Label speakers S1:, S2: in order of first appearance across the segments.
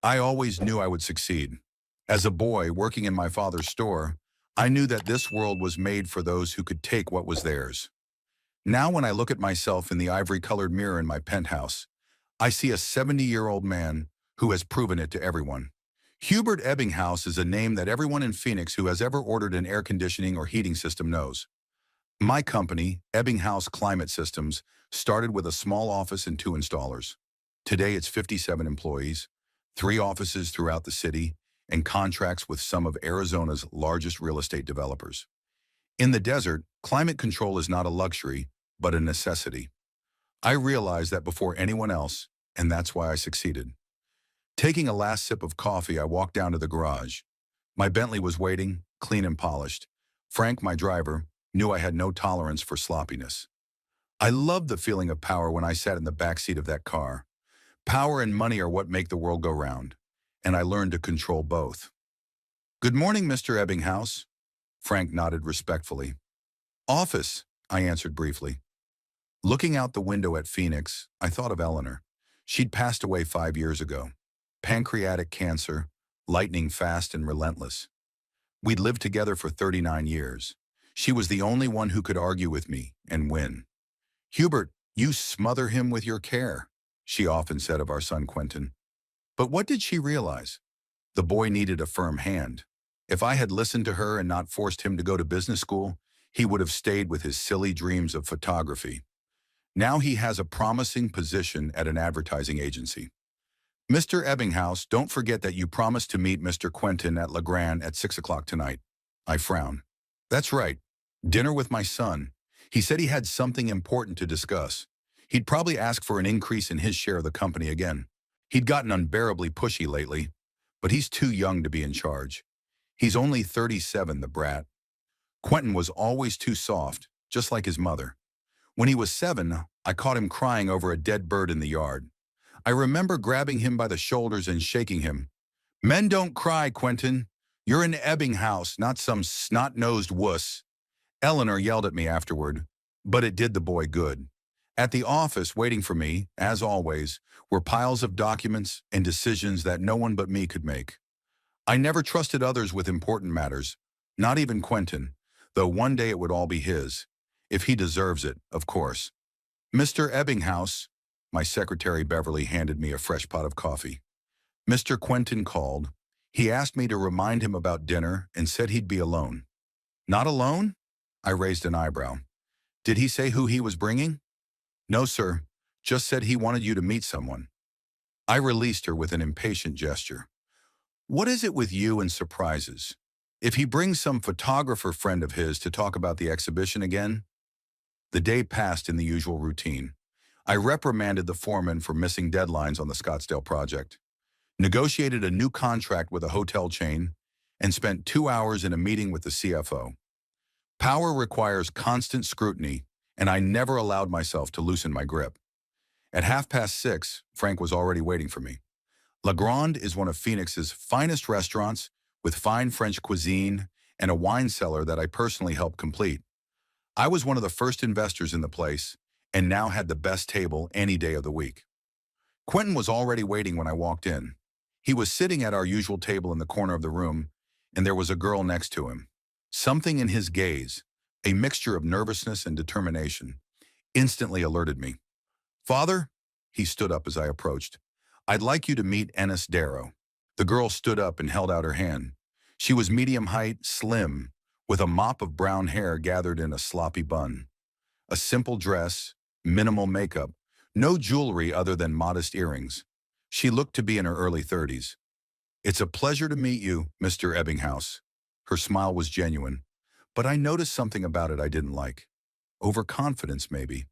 S1: I always knew I would succeed. As a boy working in my father's store, I knew that this world was made for those who could take what was theirs. Now when I look at myself in the ivory-colored mirror in my penthouse, I see a 70-year-old man who has proven it to everyone. Hubert Ebbinghaus is a name that everyone in Phoenix who has ever ordered an air conditioning or heating system knows. My company, Ebbinghaus Climate Systems, started with a small office and 2 installers. Today it's 57 employees, 3 offices throughout the city, and contracts with some of Arizona's largest real estate developers. In the desert, climate control is not a luxury, but a necessity. I realized that before anyone else, and that's why I succeeded. Taking a last sip of coffee, I walked down to the garage. My Bentley was waiting, clean and polished. Frank, my driver, knew I had no tolerance for sloppiness. I loved the feeling of power when I sat in the back seat of that car. Power and money are what make the world go round, and I learned to control both. "Good morning, Mr. Ebbinghaus." Frank nodded respectfully. "Office," I answered briefly. Looking out the window at Phoenix, I thought of Eleanor. She'd passed away 5 years ago. Pancreatic cancer, lightning fast and relentless. We'd lived together for 39 years. She was the only one who could argue with me and win. "Hubert, you smother him with your care," she often said of our son Quentin. But what did she realize? The boy needed a firm hand. If I had listened to her and not forced him to go to business school, he would have stayed with his silly dreams of photography. Now he has a promising position at an advertising agency. "Mr. Ebbinghaus, don't forget that you promised to meet Mr. Quentin at Le Grand at 6 o'clock tonight." I frowned. "That's right. Dinner with my son. He said he had something important to discuss. He'd probably ask for an increase in his share of the company again. He'd gotten unbearably pushy lately, but he's too young to be in charge. He's only 37, the brat. Quentin was always too soft, just like his mother. When he was 7, I caught him crying over a dead bird in the yard. I remember grabbing him by the shoulders and shaking him. 'Men don't cry, Quentin. You're an Ebbinghaus, not some snot-nosed wuss.' Eleanor yelled at me afterward, but it did the boy good. At the office, waiting for me, as always, were piles of documents and decisions that no one but me could make. I never trusted others with important matters, not even Quentin, though one day it would all be his. If he deserves it, of course. "Mr. Ebbinghaus," my secretary Beverly handed me a fresh pot of coffee. "Mr. Quentin called. He asked me to remind him about dinner and said he'd be alone." "Not alone?" I raised an eyebrow. "Did he say who he was bringing?" "No, sir. Just said he wanted you to meet someone." I released her with an impatient gesture. What is it with you and surprises? If he brings some photographer friend of his to talk about the exhibition again? The day passed in the usual routine. I reprimanded the foreman for missing deadlines on the Scottsdale project, negotiated a new contract with a hotel chain, and spent 2 hours in a meeting with the CFO. Power requires constant scrutiny, and I never allowed myself to loosen my grip. At 6:30, Frank was already waiting for me. Le Grand is one of Phoenix's finest restaurants with fine French cuisine and a wine cellar that I personally helped complete. I was one of the first investors in the place and now had the best table any day of the week. Quentin was already waiting when I walked in. He was sitting at our usual table in the corner of the room, and there was a girl next to him. Something in his gaze, a mixture of nervousness and determination, instantly alerted me. "Father," he stood up as I approached, "I'd like you to meet Ennis Darrow." The girl stood up and held out her hand. She was medium height, slim, with a mop of brown hair gathered in a sloppy bun. A simple dress, minimal makeup, no jewelry other than modest earrings. She looked to be in her early 30s. "It's a pleasure to meet you, Mr. Ebbinghaus." Her smile was genuine, but I noticed something about it I didn't like. Overconfidence, maybe.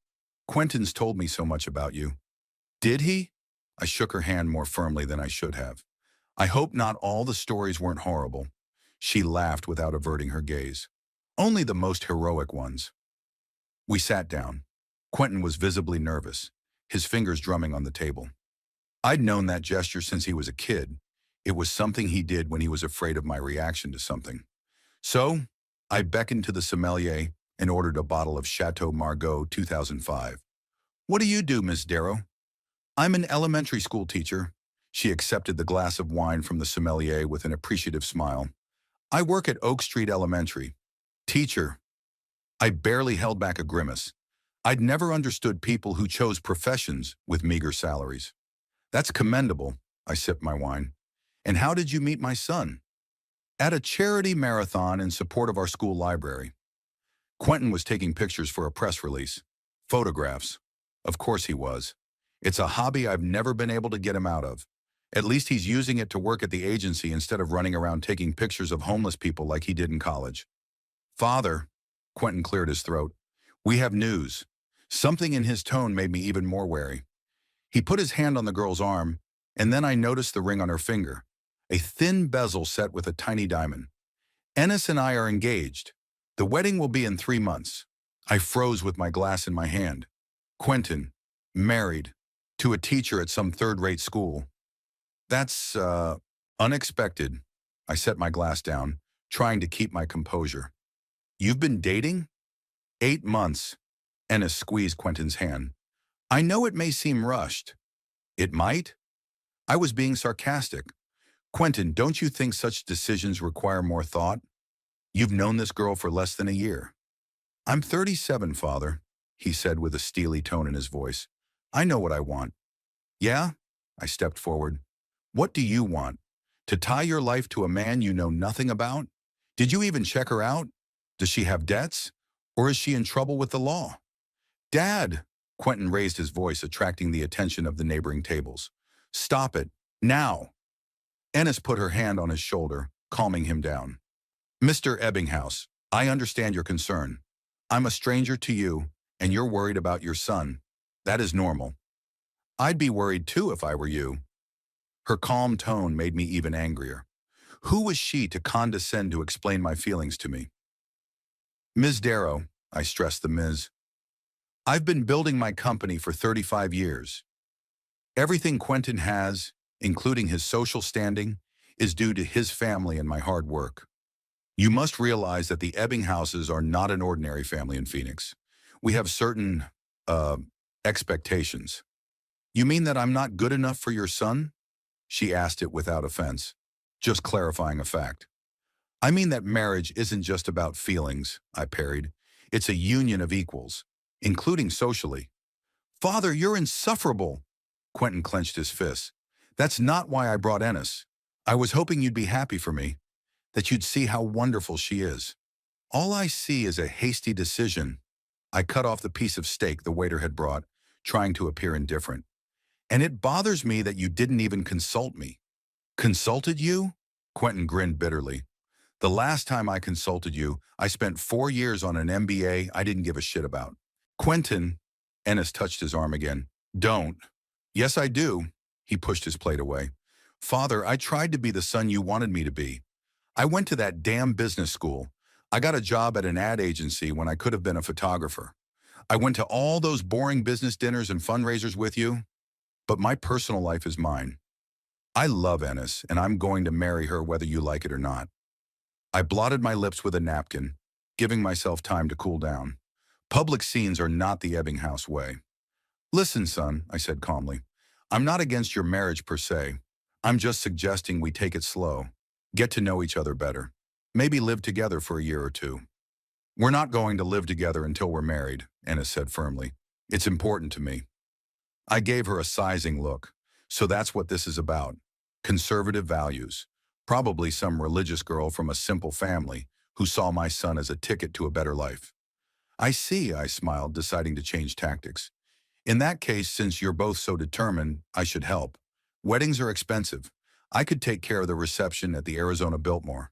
S1: "Quentin's told me so much about you." "Did he?" I shook her hand more firmly than I should have. "I hope not all the stories weren't horrible." She laughed without averting her gaze. "Only the most heroic ones." We sat down. Quentin was visibly nervous, his fingers drumming on the table. I'd known that gesture since he was a kid. It was something he did when he was afraid of my reaction to something. So, I beckoned to the sommelier and ordered a bottle of Chateau Margaux 2005. "What do you do, Miss Darrow?" "I'm an elementary school teacher." She accepted the glass of wine from the sommelier with an appreciative smile. I work at Oak Street Elementary. Teacher. I barely held back a grimace. I'd never understood people who chose professions with meager salaries. That's commendable. I sipped my wine. And how did you meet my son? At a charity marathon in support of our school library. Quentin was taking pictures for a press release. Photographs. Of course he was. It's a hobby I've never been able to get him out of. At least he's using it to work at the agency instead of running around taking pictures of homeless people like he did in college. Father, Quentin cleared his throat. We have news. Something in his tone made me even more wary. He put his hand on the girl's arm, and then I noticed the ring on her finger, a thin bezel set with a tiny diamond. Ennis and I are engaged. The wedding will be in 3 months. I froze with my glass in my hand. Quentin, married, to a teacher at some third-rate school. That's, unexpected. I set my glass down, trying to keep my composure. You've been dating? 8 months. Ennis squeezed Quentin's hand. I know it may seem rushed. It might? I was being sarcastic. Quentin, don't you think such decisions require more thought? You've known this girl for less than a year. I'm 37, Father, he said with a steely tone in his voice. I know what I want. Yeah? I stepped forward. What do you want? To tie your life to a man you know nothing about? Did you even check her out? Does she have debts? Or is she in trouble with the law? Dad! Quentin raised his voice, attracting the attention of the neighboring tables. Stop it. Now! Ennis put her hand on his shoulder, calming him down. Mr. Ebbinghaus, I understand your concern. I'm a stranger to you, and you're worried about your son. That is normal. I'd be worried too if I were you. Her calm tone made me even angrier. Who was she to condescend to explain my feelings to me? Ms. Darrow, I stressed the Ms. I've been building my company for 35 years. Everything Quentin has, including his social standing, is due to his family and my hard work. You must realize that the Ebbinghauses are not an ordinary family in Phoenix. We have certain, expectations. You mean that I'm not good enough for your son? She asked it without offense, just clarifying a fact. I mean that marriage isn't just about feelings, I parried. It's a union of equals, including socially. Father, you're insufferable. Quentin clenched his fists. That's not why I brought Ennis. I was hoping you'd be happy for me, that you'd see how wonderful she is. All I see is a hasty decision. I cut off the piece of steak the waiter had brought, trying to appear indifferent. And it bothers me that you didn't even consult me. Consulted you? Quentin grinned bitterly. The last time I consulted you, I spent 4 years on an MBA I didn't give a shit about. Quentin, Ennis touched his arm again. Don't. Yes, I do. He pushed his plate away. Father, I tried to be the son you wanted me to be. I went to that damn business school. I got a job at an ad agency when I could have been a photographer. I went to all those boring business dinners and fundraisers with you. But my personal life is mine. I love Ennis, and I'm going to marry her whether you like it or not. I blotted my lips with a napkin, giving myself time to cool down. Public scenes are not the Ebbinghaus way. Listen, son, I said calmly. I'm not against your marriage per se. I'm just suggesting we take it slow, get to know each other better, maybe live together for a year or two. We're not going to live together until we're married, Ennis said firmly. It's important to me. I gave her a sizing look. So that's what this is about. Conservative values. Probably some religious girl from a simple family who saw my son as a ticket to a better life. I see, I smiled, deciding to change tactics. In that case, since you're both so determined, I should help. Weddings are expensive. I could take care of the reception at the Arizona Biltmore.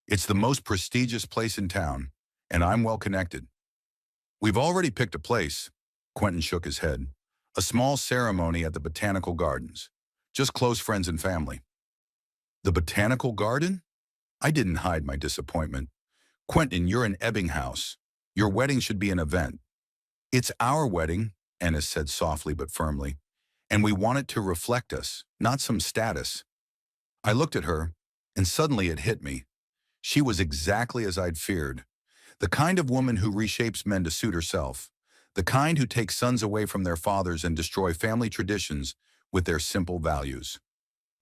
S1: It's the most prestigious place in town, and I'm well connected. We've already picked a place. Quentin shook his head. A small ceremony at the Botanical Gardens. Just close friends and family. The Botanical Garden? I didn't hide my disappointment. Quentin, you're an Ebbinghaus. Your wedding should be an event. It's our wedding, Ennis said softly but firmly, and we want it to reflect us, not some status. I looked at her, and suddenly it hit me. She was exactly as I'd feared. The kind of woman who reshapes men to suit herself. The kind who takes sons away from their fathers and destroy family traditions with their simple values.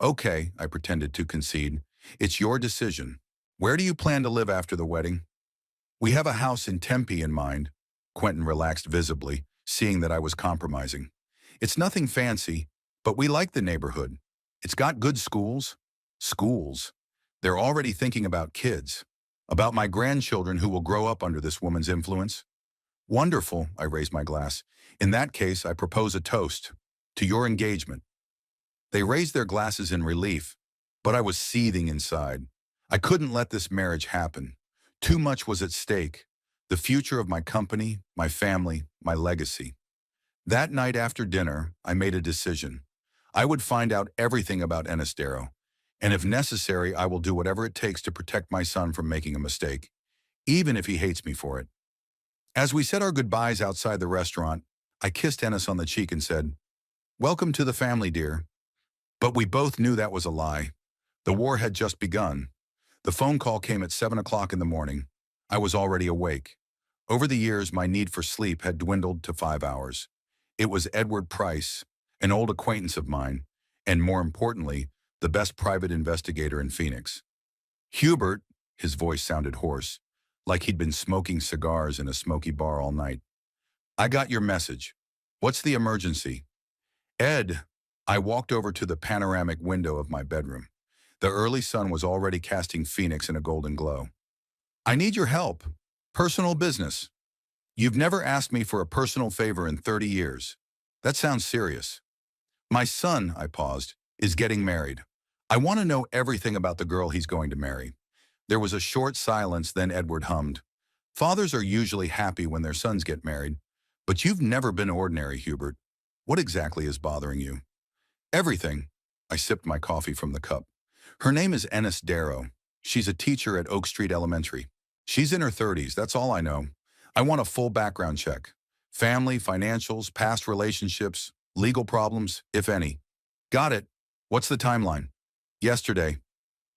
S1: Okay, I pretended to concede. It's your decision. Where do you plan to live after the wedding? We have a house in Tempe in mind. Quentin relaxed visibly, seeing that I was compromising. It's nothing fancy, but we like the neighborhood. It's got good schools. Schools. They're already thinking about kids. About my grandchildren who will grow up under this woman's influence. Wonderful, I raised my glass. In that case, I propose a toast. To your engagement. They raised their glasses in relief, but I was seething inside. I couldn't let this marriage happen. Too much was at stake. The future of my company, my family, my legacy. That night after dinner, I made a decision. I would find out everything about Enestero, and if necessary, I will do whatever it takes to protect my son from making a mistake, even if he hates me for it. As we said our goodbyes outside the restaurant, I kissed Ennis on the cheek and said, "Welcome to the family, dear." But we both knew that was a lie. The war had just begun. The phone call came at 7 o'clock in the morning. I was already awake. Over the years, my need for sleep had dwindled to 5 hours. It was Edward Price, an old acquaintance of mine, and more importantly, the best private investigator in Phoenix. Hubert, his voice sounded hoarse, like he'd been smoking cigars in a smoky bar all night. I got your message. What's the emergency? Ed, I walked over to the panoramic window of my bedroom. The early sun was already casting Phoenix in a golden glow. I need your help. Personal business. You've never asked me for a personal favor in 30 years. That sounds serious. My son, I paused, is getting married. I want to know everything about the girl he's going to marry. There was a short silence, then Edward hummed. Fathers are usually happy when their sons get married, but you've never been ordinary, Hubert. What exactly is bothering you? Everything. I sipped my coffee from the cup. Her name is Ennis Darrow. She's a teacher at Oak Street Elementary. She's in her 30s, that's all I know. I want a full background check. Family, financials, past relationships, legal problems, if any. Got it. What's the timeline? Yesterday.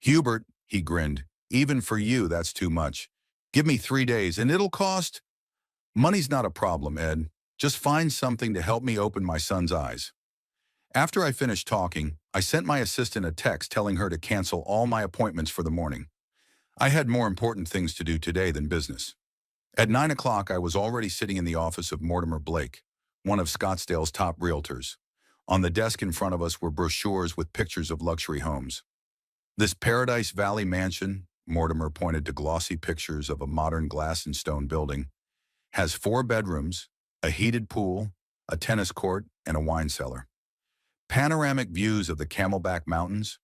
S1: Hubert, he grinned. Even for you, that's too much. Give me 3 days and it'll cost. Money's not a problem, Ed. Just find something to help me open my son's eyes. After I finished talking, I sent my assistant a text telling her to cancel all my appointments for the morning. I had more important things to do today than business. At 9 o'clock, I was already sitting in the office of Mortimer Blake, one of Scottsdale's top realtors. On the desk in front of us were brochures with pictures of luxury homes. This Paradise Valley mansion, Mortimer pointed to glossy pictures of a modern glass and stone building, has 4 bedrooms, a heated pool, a tennis court, and a wine cellar. Panoramic views of the Camelback Mountains,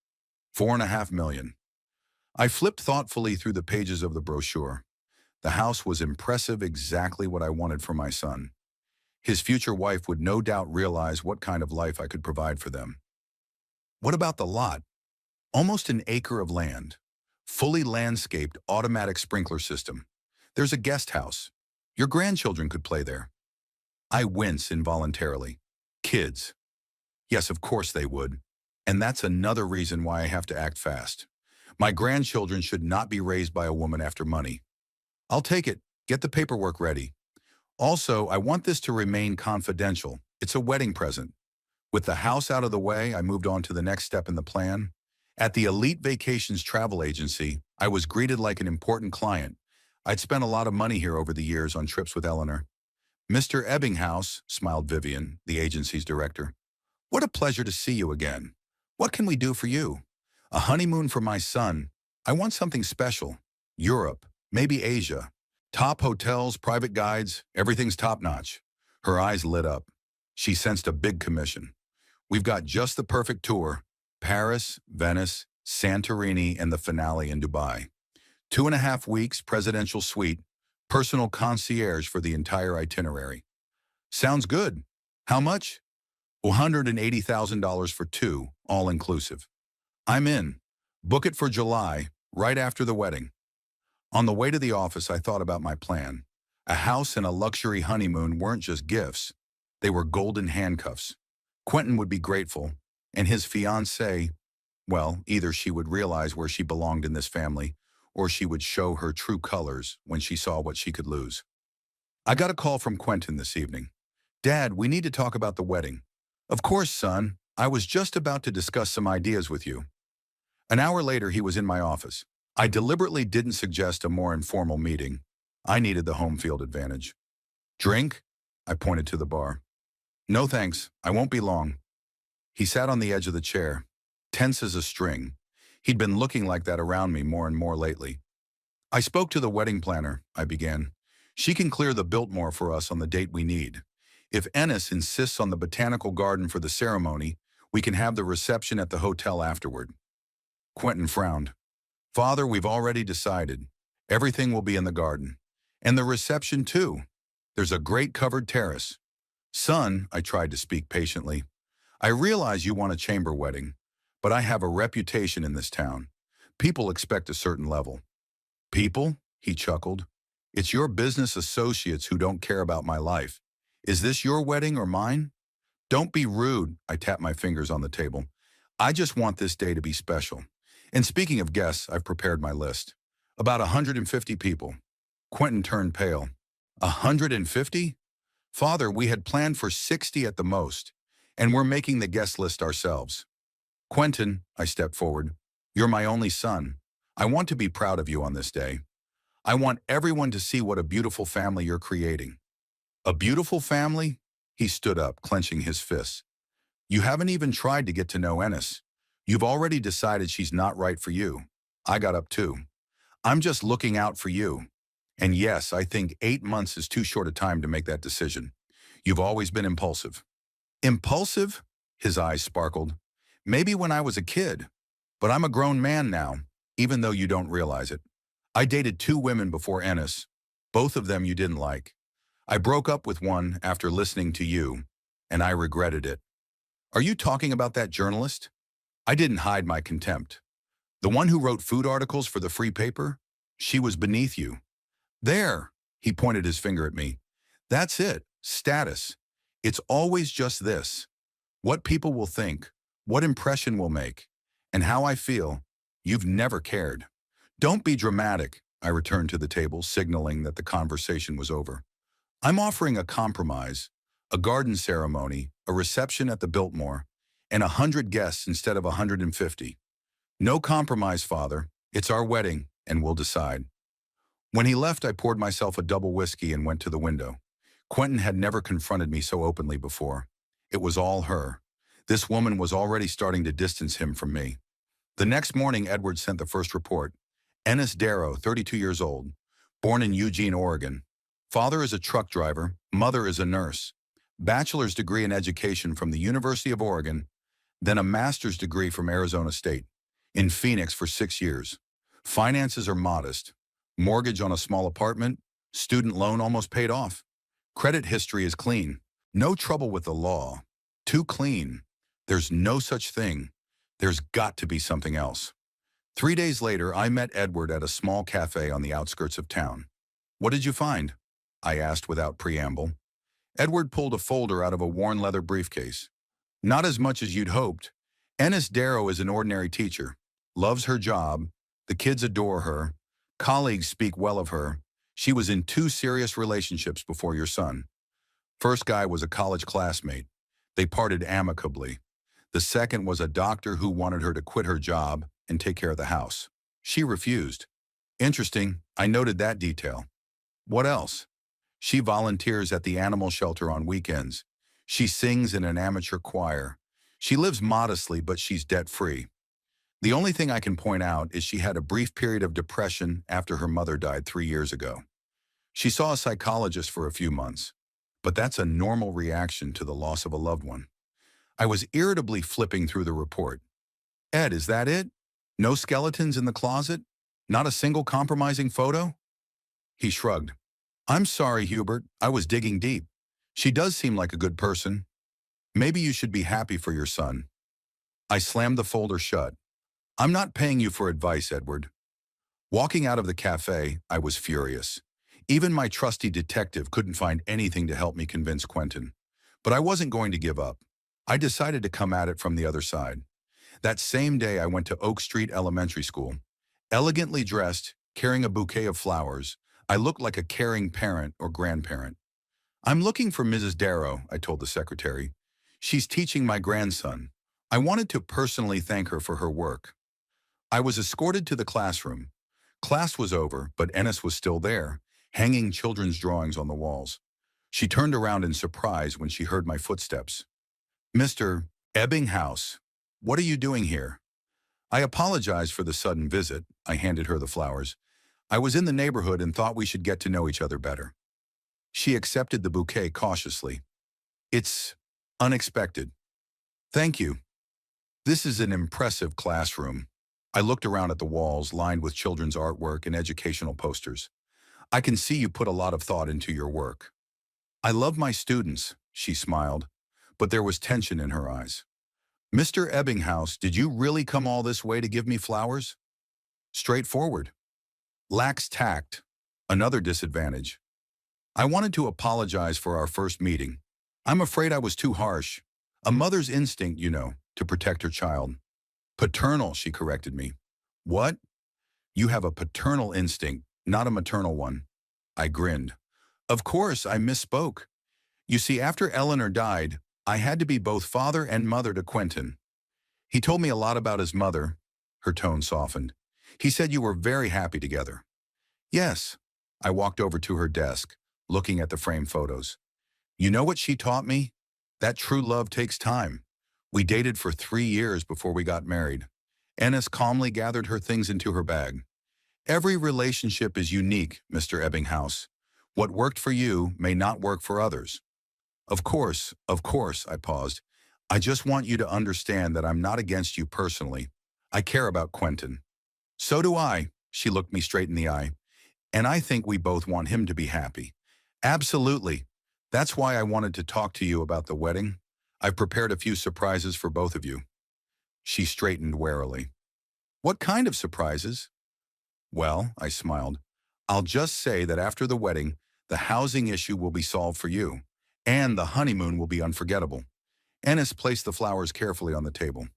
S1: $4.5 million. I flipped thoughtfully through the pages of the brochure. The house was impressive, exactly what I wanted for my son. His future wife would no doubt realize what kind of life I could provide for them. What about the lot? Almost an acre of land. Fully landscaped automatic sprinkler system. There's a guest house. Your grandchildren could play there. I wince involuntarily. Kids. Yes, of course they would. And that's another reason why I have to act fast. My grandchildren should not be raised by a woman after money. I'll take it. Get the paperwork ready. Also, I want this to remain confidential. It's a wedding present. With the house out of the way, I moved on to the next step in the plan. At the Elite Vacations travel agency, I was greeted like an important client. I'd spent a lot of money here over the years on trips with Eleanor. Mr. Ebbinghaus, smiled Vivian, the agency's director. What a pleasure to see you again. What can we do for you? A honeymoon for my son. I want something special. Europe, maybe Asia. Top hotels, private guides, everything's top-notch. Her eyes lit up. She sensed a big commission. We've got just the perfect tour. Paris, Venice, Santorini, and the finale in Dubai. 2.5 weeks, presidential suite, personal concierge for the entire itinerary. Sounds good. How much? $180,000 for 2, all-inclusive. I'm in. Book it for July, right after the wedding. On the way to the office, I thought about my plan. A house and a luxury honeymoon weren't just gifts. They were golden handcuffs. Quentin would be grateful, and his fiancée, well, either she would realize where she belonged in this family, or she would show her true colors when she saw what she could lose. I got a call from Quentin this evening. Dad, we need to talk about the wedding. Of course, son. I was just about to discuss some ideas with you. An hour later, he was in my office. I deliberately didn't suggest a more informal meeting. I needed the home field advantage. Drink? I pointed to the bar. No thanks, I won't be long. He sat on the edge of the chair, tense as a string. He'd been looking like that around me more and more lately. I spoke to the wedding planner, I began. She can clear the Biltmore for us on the date we need. If Ennis insists on the botanical garden for the ceremony, we can have the reception at the hotel afterward. Quentin frowned. Father, we've already decided. Everything will be in the garden. And the reception too. There's a great covered terrace. Son, I tried to speak patiently, I realize you want a chamber wedding, but I have a reputation in this town. People expect a certain level. People? He chuckled. It's your business associates who don't care about my life. Is this your wedding or mine? Don't be rude, I tapped my fingers on the table. I just want this day to be special. And speaking of guests, I've prepared my list. About 150 people. Quentin turned pale. 150? Father, we had planned for 60 at the most, and we're making the guest list ourselves. Quentin, I stepped forward, you're my only son. I want to be proud of you on this day. I want everyone to see what a beautiful family you're creating. A beautiful family? He stood up, clenching his fists. You haven't even tried to get to know Ennis. You've already decided she's not right for you. I got up too. I'm just looking out for you. And yes, I think 8 months is too short a time to make that decision. You've always been impulsive. Impulsive? His eyes sparkled. Maybe when I was a kid. But I'm a grown man now, even though you don't realize it. I dated 2 women before Ennis. Both of them you didn't like. I broke up with one after listening to you, and I regretted it. Are you talking about that journalist? I didn't hide my contempt. The one who wrote food articles for the free paper? She was beneath you. There, he pointed his finger at me. That's it, status. It's always just this. What people will think, what impression we'll make, and how I feel. You've never cared. Don't be dramatic, I returned to the table, signaling that the conversation was over. I'm offering a compromise, a garden ceremony, a reception at the Biltmore, and 100 guests instead of 150. No compromise, Father. It's our wedding, and we'll decide. When he left, I poured myself a double whiskey and went to the window. Quentin had never confronted me so openly before. It was all her. This woman was already starting to distance him from me. The next morning, Edward sent the first report. Ennis Darrow, 32 years old, born in Eugene, Oregon. Father is a truck driver, mother is a nurse. Bachelor's degree in education from the University of Oregon, then a master's degree from Arizona State. In Phoenix for 6 years. Finances are modest. Mortgage on a small apartment, student loan almost paid off. Credit history is clean. No trouble with the law. Too clean. There's no such thing. There's got to be something else. 3 days later, I met Edward at a small cafe on the outskirts of town. What did you find? I asked without preamble. Edward pulled a folder out of a worn leather briefcase. Not as much as you'd hoped. Ennis Darrow is an ordinary teacher. Loves her job. The kids adore her. Colleagues speak well of her. She was in 2 serious relationships before your son. First guy was a college classmate. They parted amicably. The second was a doctor who wanted her to quit her job and take care of the house. She refused. Interesting, I noted that detail. What else? She volunteers at the animal shelter on weekends. She sings in an amateur choir. She lives modestly, but she's debt-free. The only thing I can point out is she had a brief period of depression after her mother died 3 years ago. She saw a psychologist for a few months, but that's a normal reaction to the loss of a loved one. I was irritably flipping through the report. Ed, is that it? No skeletons in the closet? Not a single compromising photo? He shrugged. I'm sorry, Hubert. I was digging deep. She does seem like a good person. Maybe you should be happy for your son. I slammed the folder shut. I'm not paying you for advice, Edward. Walking out of the cafe, I was furious. Even my trusty detective couldn't find anything to help me convince Quentin. But I wasn't going to give up. I decided to come at it from the other side. That same day, I went to Oak Street Elementary School. Elegantly dressed, carrying a bouquet of flowers, I looked like a caring parent or grandparent. I'm looking for Mrs. Darrow, I told the secretary. She's teaching my grandson. I wanted to personally thank her for her work. I was escorted to the classroom. Class was over, but Ennis was still there, hanging children's drawings on the walls. She turned around in surprise when she heard my footsteps. "Mr. Ebbinghaus, what are you doing here?" I apologized for the sudden visit. I handed her the flowers. "I was in the neighborhood and thought we should get to know each other better." She accepted the bouquet cautiously. "It's unexpected." "Thank you. This is an impressive classroom." I looked around at the walls lined with children's artwork and educational posters. "I can see you put a lot of thought into your work." "I love my students," she smiled, but there was tension in her eyes. "Mr. Ebbinghaus, did you really come all this way to give me flowers?" "Straightforward." "Lacks tact. Another disadvantage." "I wanted to apologize for our first meeting. I'm afraid I was too harsh. A mother's instinct, you know, to protect her child." "Paternal," she corrected me. "What?" "You have a paternal instinct, not a maternal one." I grinned. "Of course, I misspoke. You see, after Eleanor died, I had to be both father and mother to Quentin. He told me a lot about his mother." Her tone softened. "He said you were very happy together." "Yes." I walked over to her desk, looking at the framed photos. "You know what she taught me? That true love takes time. We dated for 3 years before we got married." Ennis calmly gathered her things into her bag. "Every relationship is unique, Mr. Ebbinghaus. What worked for you may not work for others." Of course, I paused. "I just want you to understand that I'm not against you personally. I care about Quentin." "So do I," she looked me straight in the eye. "And I think we both want him to be happy." "Absolutely. That's why I wanted to talk to you about the wedding. I've prepared a few surprises for both of you." She straightened warily. "What kind of surprises?" "Well," I smiled, "I'll just say that after the wedding, the housing issue will be solved for you, and the honeymoon will be unforgettable." Ennis placed the flowers carefully on the table.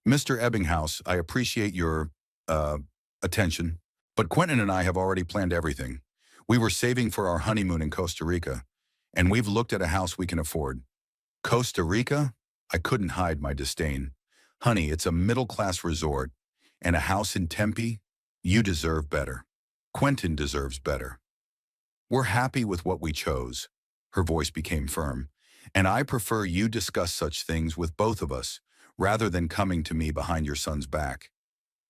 S1: "Mr. Ebbinghaus, I appreciate your, uh, attention, but Quentin and I have already planned everything. We were saving for our honeymoon in Costa Rica, and we've looked at a house we can afford." "Costa Rica?" I couldn't hide my disdain. "Honey, it's a middle-class resort, and a house in Tempe? You deserve better. Quentin deserves better. We're happy with what we chose." Her voice became firm. "And I prefer you discuss such things with both of us, rather than coming to me behind your son's back."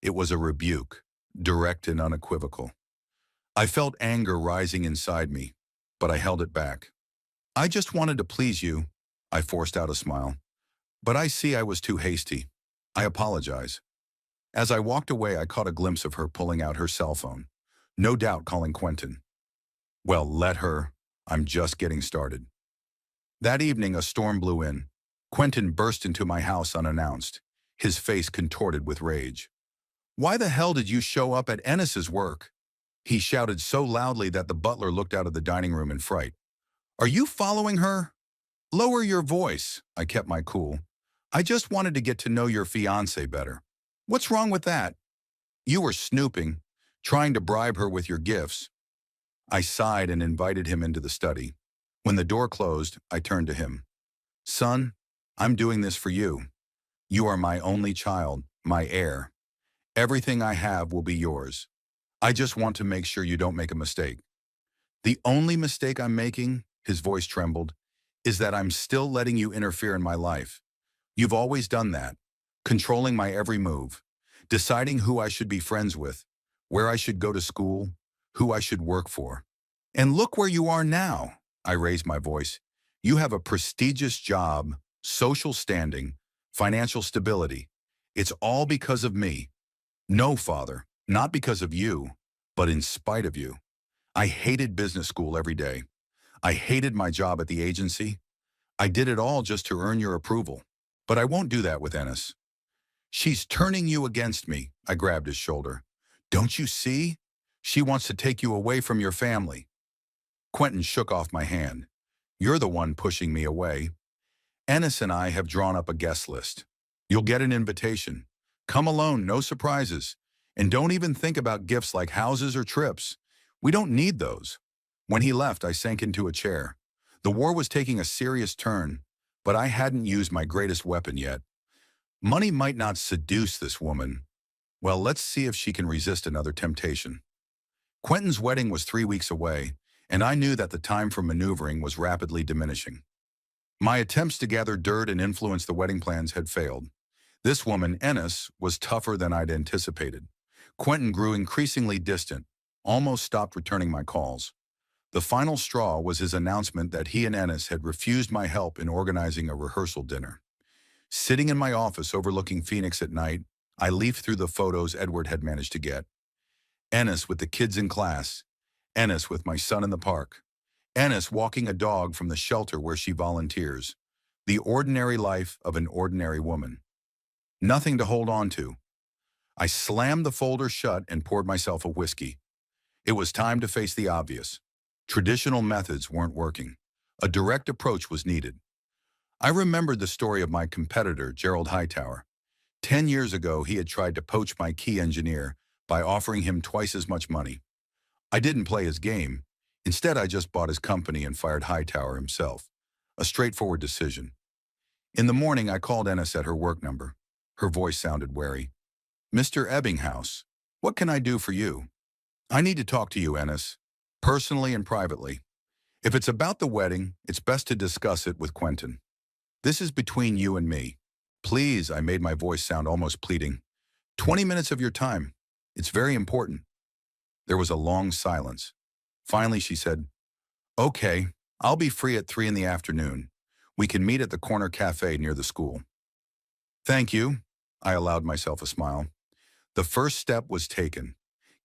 S1: It was a rebuke, direct and unequivocal. I felt anger rising inside me, but I held it back. "I just wanted to please you." I forced out a smile. "But I see I was too hasty. I apologize." As I walked away, I caught a glimpse of her pulling out her cell phone, no doubt calling Quentin. Well, let her. I'm just getting started. That evening, a storm blew in. Quentin burst into my house unannounced, his face contorted with rage. "Why the hell did you show up at Ennis's work?" He shouted so loudly that the butler looked out of the dining room in fright. "Are you following her?" "Lower your voice." I kept my cool. "I just wanted to get to know your fiancée better." "What's wrong with that?" "You were snooping, trying to bribe her with your gifts." I sighed and invited him into the study. When the door closed, I turned to him. "Son, I'm doing this for you. You are my only child, my heir. Everything I have will be yours. I just want to make sure you don't make a mistake." "The only mistake I'm making," his voice trembled, "is that I'm still letting you interfere in my life. You've always done that, controlling my every move, deciding who I should be friends with, where I should go to school, who I should work for. And look where you are now." I raised my voice. "You have a prestigious job, social standing, financial stability. It's all because of me." "No, Father, not because of you, but in spite of you. I hated business school every day. I hated my job at the agency. I did it all just to earn your approval. But I won't do that with Ennis." "She's turning you against me." I grabbed his shoulder. "Don't you see? She wants to take you away from your family." Quentin shook off my hand. "You're the one pushing me away. Ennis and I have drawn up a guest list. You'll get an invitation. Come alone, no surprises. And don't even think about gifts like houses or trips. We don't need those." When he left, I sank into a chair. The war was taking a serious turn, but I hadn't used my greatest weapon yet. Money might not seduce this woman. Well, let's see if she can resist another temptation. Quentin's wedding was 3 weeks away, and I knew that the time for maneuvering was rapidly diminishing. My attempts to gather dirt and influence the wedding plans had failed. This woman, Ennis, was tougher than I'd anticipated. Quentin grew increasingly distant, almost stopped returning my calls. The final straw was his announcement that he and Ennis had refused my help in organizing a rehearsal dinner. Sitting in my office overlooking Phoenix at night, I leafed through the photos Edward had managed to get. Ennis with the kids in class. Ennis with my son in the park. Ennis walking a dog from the shelter where she volunteers. The ordinary life of an ordinary woman. Nothing to hold on to. I slammed the folder shut and poured myself a whiskey. It was time to face the obvious. Traditional methods weren't working. A direct approach was needed. I remembered the story of my competitor, Gerald Hightower. 10 years ago, he had tried to poach my key engineer by offering him twice as much money. I didn't play his game. Instead, I just bought his company and fired Hightower himself. A straightforward decision. In the morning, I called Ennis at her work number. Her voice sounded wary. "Mr. Ebbinghaus, what can I do for you?" "I need to talk to you, Ennis, personally and privately. If it's about the wedding, it's best to discuss it with Quentin. This is between you and me. Please," I made my voice sound almost pleading. "20 minutes of your time. It's very important." There was a long silence. Finally, she said, "Okay, I'll be free at 3 in the afternoon. We can meet at the corner cafe near the school." "Thank you." I allowed myself a smile. The first step was taken.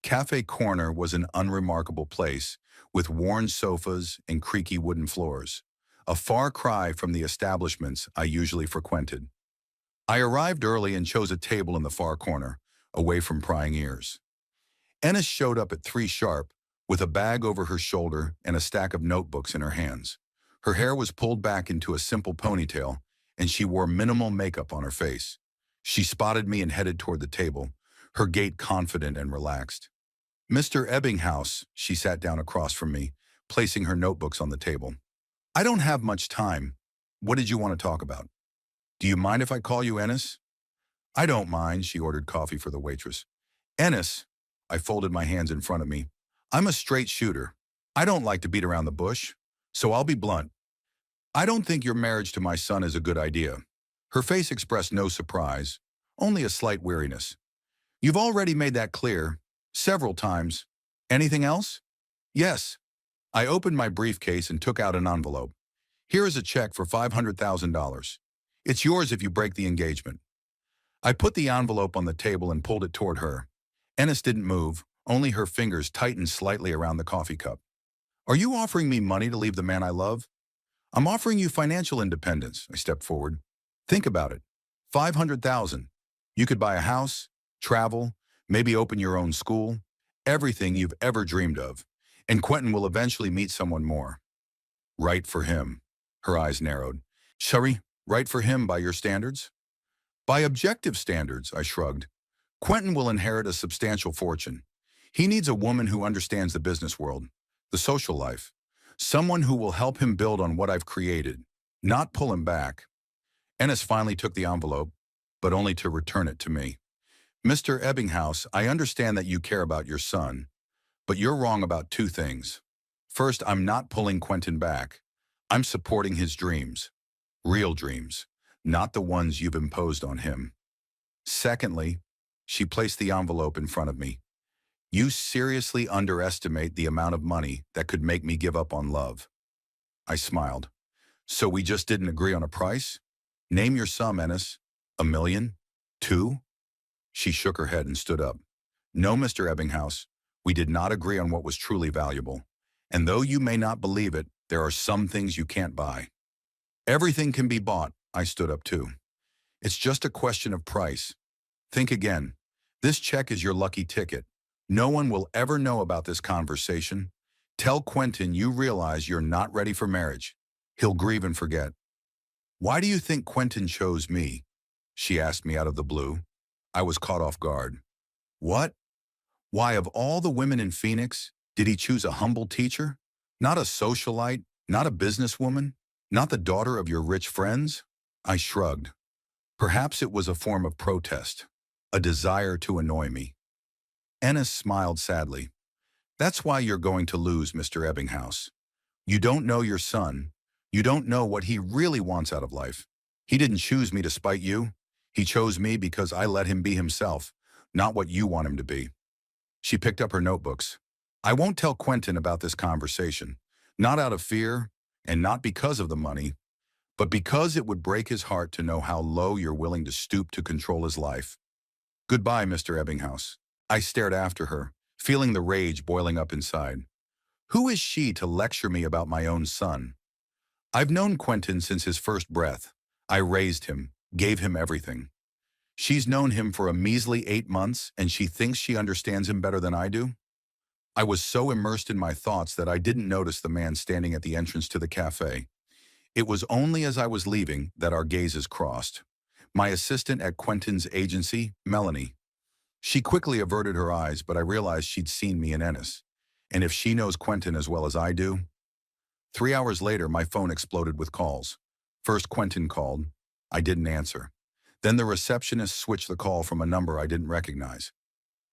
S1: Cafe Corner was an unremarkable place, with worn sofas and creaky wooden floors, a far cry from the establishments I usually frequented. I arrived early and chose a table in the far corner, away from prying ears. Ennis showed up at 3 sharp, with a bag over her shoulder and a stack of notebooks in her hands. Her hair was pulled back into a simple ponytail, and she wore minimal makeup on her face. She spotted me and headed toward the table, her gait confident and relaxed. "Mr. Ebbinghaus," she sat down across from me, placing her notebooks on the table. "I don't have much time. What did you want to talk about?" "Do you mind if I call you Ennis?" "I don't mind," she ordered coffee for the waitress. "Ennis," I folded my hands in front of me, "I'm a straight shooter. I don't like to beat around the bush, so I'll be blunt. I don't think your marriage to my son is a good idea." Her face expressed no surprise, only a slight weariness. "You've already made that clear, several times. Anything else?" "Yes." I opened my briefcase and took out an envelope. "Here is a check for $500,000. It's yours if you break the engagement." I put the envelope on the table and pulled it toward her. Ennis didn't move, only her fingers tightened slightly around the coffee cup. "Are you offering me money to leave the man I love?" "I'm offering you financial independence," I stepped forward. "Think about it. 500,000. You could buy a house, travel, maybe open your own school, everything you've ever dreamed of. And Quentin will eventually meet someone more." "Right for him." Her eyes narrowed. "Shari, right for him by your standards?" "By objective standards," I shrugged. "Quentin will inherit a substantial fortune. He needs a woman who understands the business world, the social life, someone who will help him build on what I've created, not pull him back." Ennis finally took the envelope, but only to return it to me. "Mr. Ebbinghaus, I understand that you care about your son, but you're wrong about 2 things. First, I'm not pulling Quentin back. I'm supporting his dreams. Real dreams, not the ones you've imposed on him. Secondly," she placed the envelope in front of me, "you seriously underestimate the amount of money that could make me give up on love." I smiled. "So we just didn't agree on a price? Name your sum, Ennis. 1 million? 2? She shook her head and stood up. "No, Mr. Ebbinghaus, we did not agree on what was truly valuable. And though you may not believe it, there are some things you can't buy." "Everything can be bought." I stood up too. "It's just a question of price. Think again. This check is your lucky ticket. No one will ever know about this conversation. Tell Quentin you realize you're not ready for marriage. He'll grieve and forget." "Why do you think Quentin chose me?" she asked me out of the blue. I was caught off guard. "What? Why, of all the women in Phoenix, did he choose a humble teacher? Not a socialite, not a businesswoman, not the daughter of your rich friends?" I shrugged. Perhaps it was a form of protest, a desire to annoy me. Ennis smiled sadly. That's why you're going to lose, Mr. Ebbinghaus. You don't know your son. You don't know what he really wants out of life. He didn't choose me to spite you. He chose me because I let him be himself, not what you want him to be. She picked up her notebooks. I won't tell Quentin about this conversation, not out of fear and not because of the money, but because it would break his heart to know how low you're willing to stoop to control his life. Goodbye, Mr. Ebbinghaus. I stared after her, feeling the rage boiling up inside. Who is she to lecture me about my own son? I've known Quentin since his first breath. I raised him, gave him everything. She's known him for a measly 8 months, and she thinks she understands him better than I do? I was so immersed in my thoughts that I didn't notice the man standing at the entrance to the cafe. It was only as I was leaving that our gazes crossed. My assistant at Quentin's agency, Melanie. She quickly averted her eyes, but I realized she'd seen me and Ennis. And if she knows Quentin as well as I do... 3 hours later, my phone exploded with calls. First, Quentin called. I didn't answer. Then the receptionist switched the call from a number I didn't recognize.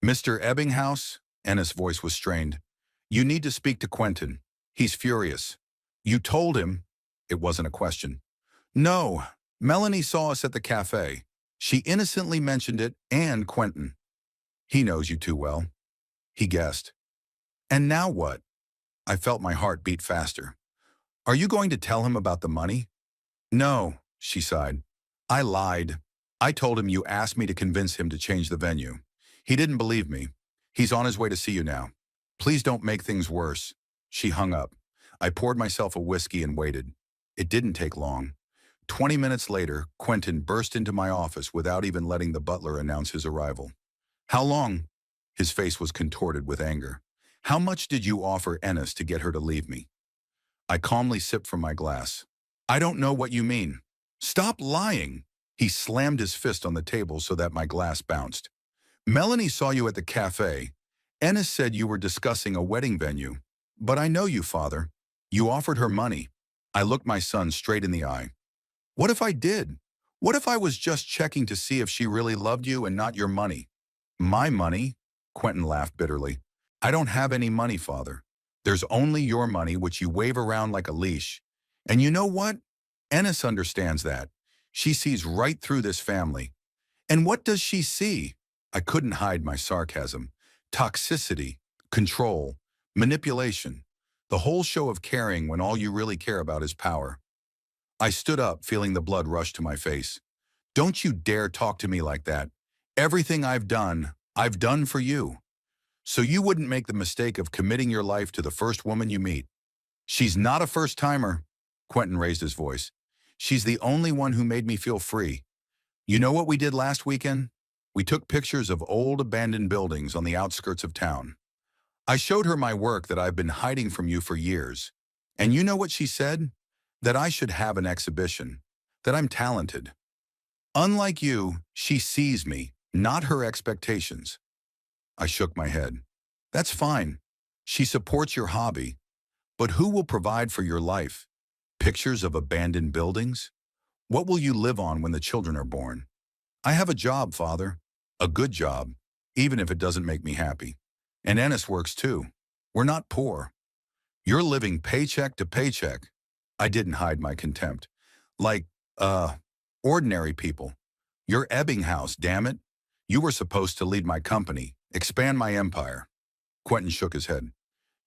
S1: Mr. Ebbinghaus? Ennis' voice was strained. You need to speak to Quentin. He's furious. You told him... It wasn't a question. No, Melanie saw us at the cafe. She innocently mentioned it and Quentin. He knows you too well. He guessed. And now what? I felt my heart beat faster. Are you going to tell him about the money? No, she sighed. I lied. I told him you asked me to convince him to change the venue. He didn't believe me. He's on his way to see you now. Please don't make things worse. She hung up. I poured myself a whiskey and waited. It didn't take long. 20 minutes later, Quentin burst into my office without even letting the butler announce his arrival. How long? His face was contorted with anger. How much did you offer Ennis to get her to leave me? I calmly sipped from my glass. I don't know what you mean. Stop lying. He slammed his fist on the table so that my glass bounced. Melanie saw you at the cafe. Ennis said you were discussing a wedding venue. But I know you, Father. You offered her money. I looked my son straight in the eye. What if I did? What if I was just checking to see if she really loved you and not your money? My money? Quentin laughed bitterly. I don't have any money, Father. There's only your money, which you wave around like a leash. And you know what? Ennis understands that. She sees right through this family. And what does she see? I couldn't hide my sarcasm. Toxicity, control, manipulation. The whole show of caring when all you really care about is power. I stood up, feeling the blood rush to my face. Don't you dare talk to me like that. Everything I've done for you. So you wouldn't make the mistake of committing your life to the first woman you meet. She's not a first-timer. Quentin raised his voice. She's the only one who made me feel free. You know what we did last weekend? We took pictures of old abandoned buildings on the outskirts of town. I showed her my work that I've been hiding from you for years. And you know what she said? That I should have an exhibition. That I'm talented. Unlike you, she sees me, not her expectations. I shook my head. That's fine. She supports your hobby. But who will provide for your life? Pictures of abandoned buildings? What will you live on when the children are born? I have a job, Father. A good job, even if it doesn't make me happy. And Ennis works too. We're not poor. You're living paycheck to paycheck. I didn't hide my contempt. Like, ordinary people. You're Ebbinghaus, damn it. You were supposed to lead my company, expand my empire. Quentin shook his head.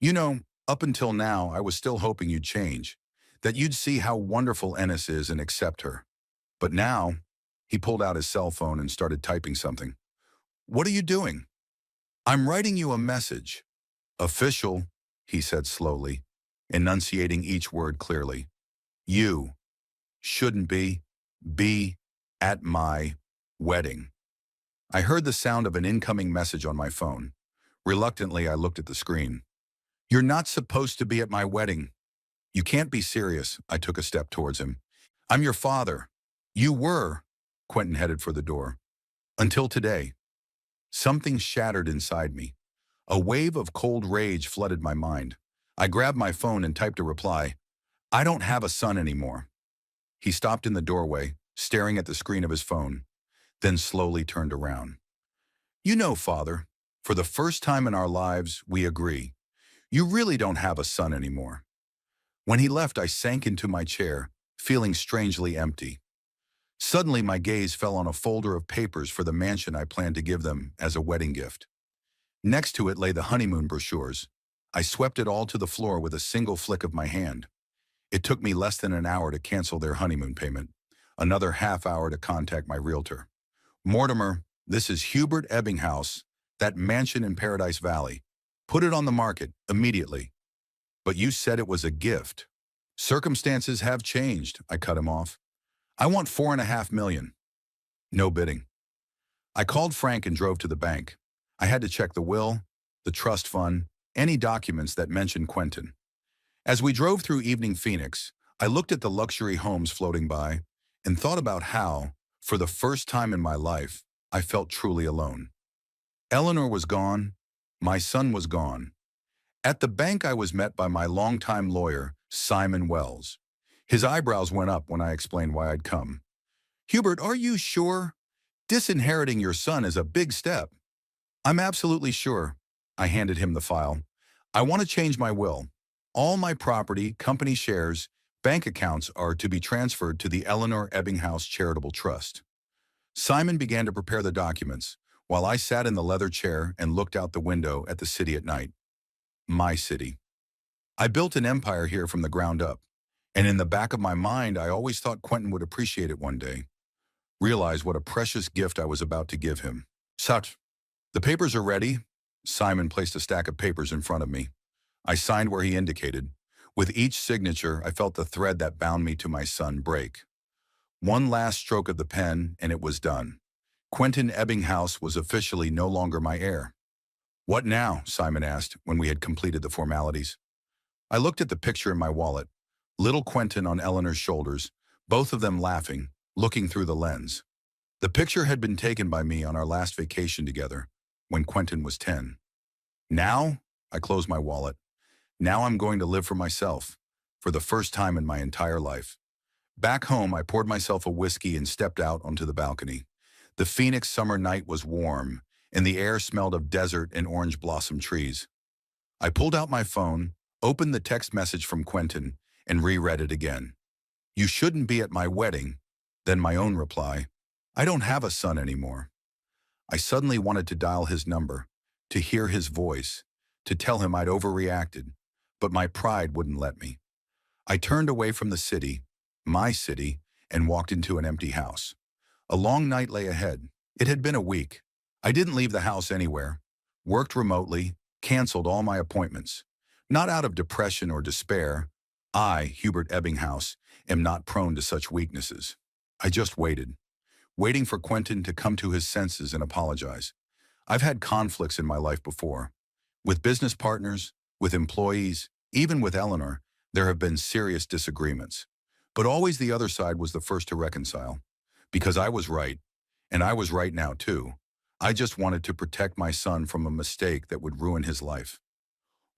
S1: You know, up until now, I was still hoping you'd change. That you'd see how wonderful Ennis is and accept her. But now, he pulled out his cell phone and started typing something. What are you doing? I'm writing you a message. Official, he said slowly, enunciating each word clearly. You shouldn't be at my wedding. I heard the sound of an incoming message on my phone. Reluctantly, I looked at the screen. You're not supposed to be at my wedding. You can't be serious. I took a step towards him. I'm your father. You were. Quentin headed for the door. Until today. Something shattered inside me. A wave of cold rage flooded my mind. I grabbed my phone and typed a reply. I don't have a son anymore. He stopped in the doorway, staring at the screen of his phone, then slowly turned around. You know, Father, for the first time in our lives, we agree. You really don't have a son anymore. When he left, I sank into my chair, feeling strangely empty. Suddenly, my gaze fell on a folder of papers for the mansion I planned to give them as a wedding gift. Next to it lay the honeymoon brochures. I swept it all to the floor with a single flick of my hand. It took me less than an hour to cancel their honeymoon payment, another half hour to contact my realtor. Mortimer, this is Hubert Ebbinghaus, that mansion in Paradise Valley. Put it on the market immediately. But you said it was a gift. Circumstances have changed, I cut him off. I want $4.5 million. No bidding. I called Frank and drove to the bank. I had to check the will, the trust fund, any documents that mentioned Quentin. As we drove through evening Phoenix, I looked at the luxury homes floating by and thought about how, for the first time in my life, I felt truly alone. Eleanor was gone. My son was gone. At the bank, I was met by my longtime lawyer, Simon Wells. His eyebrows went up when I explained why I'd come. Hubert, are you sure? Disinheriting your son is a big step. I'm absolutely sure. I handed him the file. I want to change my will. All my property, company shares, bank accounts are to be transferred to the Eleanor Ebbinghaus Charitable Trust. Simon began to prepare the documents, while I sat in the leather chair and looked out the window at the city at night. My city. I built an empire here from the ground up, and in the back of my mind, I always thought Quentin would appreciate it one day. Realize what a precious gift I was about to give him. Sat, the papers are ready. Simon placed a stack of papers in front of me. I signed where he indicated. With each signature, I felt the thread that bound me to my son break. One last stroke of the pen, and it was done. Quentin Ebbinghaus was officially no longer my heir. What now? Simon asked when we had completed the formalities. I looked at the picture in my wallet. Little Quentin on Eleanor's shoulders, both of them laughing, looking through the lens. The picture had been taken by me on our last vacation together, when Quentin was 10. Now, I closed my wallet. Now I'm going to live for myself, for the first time in my entire life. Back home, I poured myself a whiskey and stepped out onto the balcony. The Phoenix summer night was warm, and the air smelled of desert and orange blossom trees. I pulled out my phone, opened the text message from Quentin, and reread it again. You shouldn't be at my wedding. Then my own reply, I don't have a son anymore. I suddenly wanted to dial his number, to hear his voice, to tell him I'd overreacted, but my pride wouldn't let me. I turned away from the city, my city, and walked into an empty house. A long night lay ahead. It had been a week. I didn't leave the house anywhere, worked remotely, canceled all my appointments. Not out of depression or despair. I, Hubert Ebbinghaus, am not prone to such weaknesses. I just waited, waiting for Quentin to come to his senses and apologize. I've had conflicts in my life before. With business partners, with employees, even with Eleanor, there have been serious disagreements. But always the other side was the first to reconcile. Because I was right, and I was right now too. I just wanted to protect my son from a mistake that would ruin his life.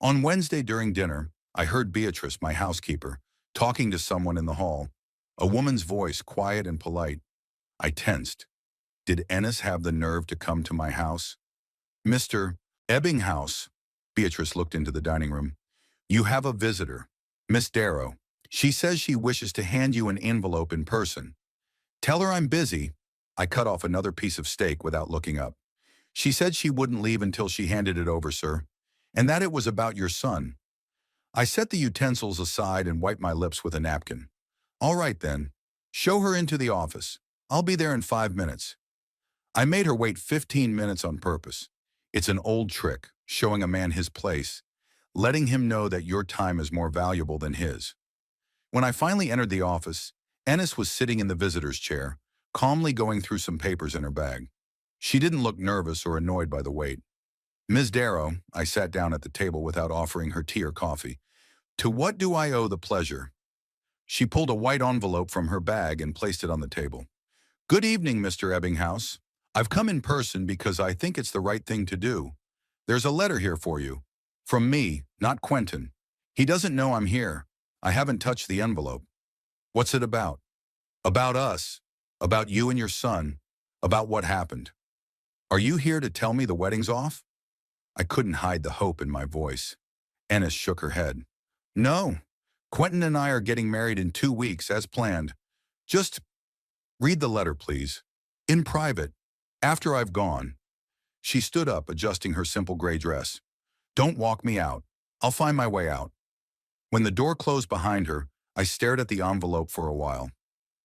S1: On Wednesday during dinner, I heard Beatrice, my housekeeper, talking to someone in the hall. A woman's voice, quiet and polite. I tensed. Did Ennis have the nerve to come to my house? Mr. Ebbinghaus, Beatrice looked into the dining room. You have a visitor, Miss Darrow. She says she wishes to hand you an envelope in person. Tell her I'm busy. I cut off another piece of steak without looking up. She said she wouldn't leave until she handed it over, sir, and that it was about your son. I set the utensils aside and wiped my lips with a napkin. All right then. Show her into the office. I'll be there in 5 minutes. I made her wait 15 minutes on purpose. It's an old trick, showing a man his place, letting him know that your time is more valuable than his. When I finally entered the office, Ennis was sitting in the visitor's chair, calmly going through some papers in her bag. She didn't look nervous or annoyed by the wait. Ms. Darrow, I sat down at the table without offering her tea or coffee. To what do I owe the pleasure? She pulled a white envelope from her bag and placed it on the table. Good evening, Mr. Ebbinghaus. I've come in person because I think it's the right thing to do. There's a letter here for you. From me, not Quentin. He doesn't know I'm here. I haven't touched the envelope. What's it about? About us. About you and your son. About what happened. Are you here to tell me the wedding's off? I couldn't hide the hope in my voice. Ennis shook her head. No. Quentin and I are getting married in 2 weeks, as planned. Just read the letter, please. In private. After I've gone. She stood up, adjusting her simple gray dress. Don't walk me out. I'll find my way out. When the door closed behind her, I stared at the envelope for a while.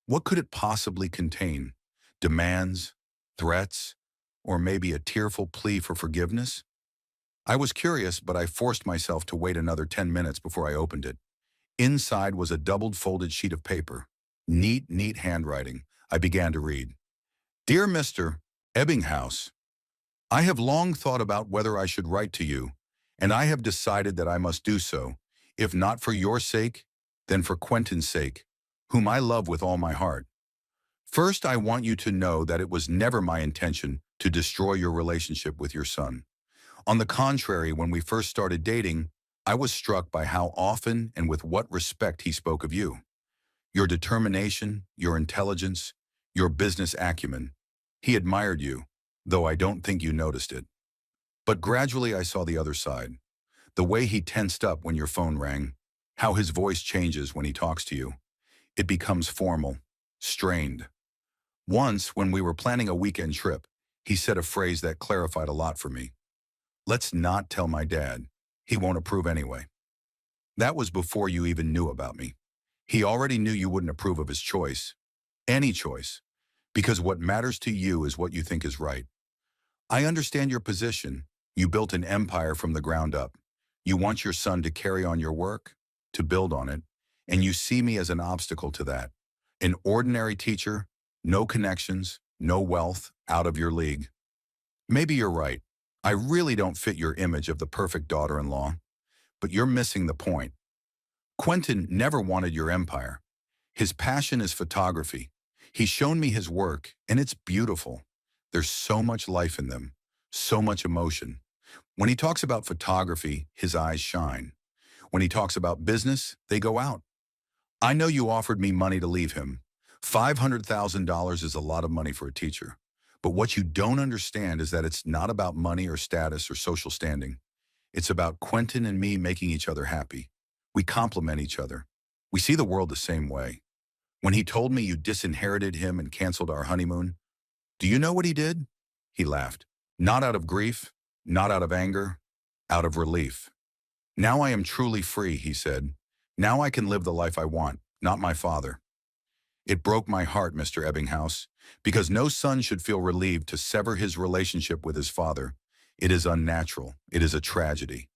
S1: What could it possibly contain? Demands? Threats? Or maybe a tearful plea for forgiveness? I was curious, but I forced myself to wait another 10 minutes before I opened it. Inside was a doubled folded sheet of paper. Neat handwriting. I began to read. Dear Mr. Ebbinghaus, I have long thought about whether I should write to you, and I have decided that I must do so, if not for your sake, then for Quentin's sake, whom I love with all my heart. First, I want you to know that it was never my intention to destroy your relationship with your son. On the contrary, when we first started dating, I was struck by how often and with what respect he spoke of you. Your determination, your intelligence, your business acumen. He admired you, though I don't think you noticed it. But gradually I saw the other side. The way he tensed up when your phone rang, how his voice changes when he talks to you. It becomes formal, strained. Once, when we were planning a weekend trip, he said a phrase that clarified a lot for me. Let's not tell my dad. He won't approve anyway. That was before you even knew about me. He already knew you wouldn't approve of his choice. Any choice. Because what matters to you is what you think is right. I understand your position. You built an empire from the ground up. You want your son to carry on your work, to build on it, and you see me as an obstacle to that. An ordinary teacher, no connections, no wealth, out of your league. Maybe you're right. I really don't fit your image of the perfect daughter-in-law, but you're missing the point. Quentin never wanted your empire. His passion is photography. He's shown me his work, and it's beautiful. There's so much life in them, so much emotion. When he talks about photography, his eyes shine. When he talks about business, they go out. I know you offered me money to leave him. $500,000 is a lot of money for a teacher. But what you don't understand is that it's not about money or status or social standing. It's about Quentin and me making each other happy. We complement each other. We see the world the same way. When he told me you disinherited him and canceled our honeymoon, do you know what he did? He laughed. Not out of grief, not out of anger, out of relief. Now I am truly free, he said. Now I can live the life I want, not my father. It broke my heart, Mr. Ebbinghaus, because no son should feel relieved to sever his relationship with his father. It is unnatural. It is a tragedy.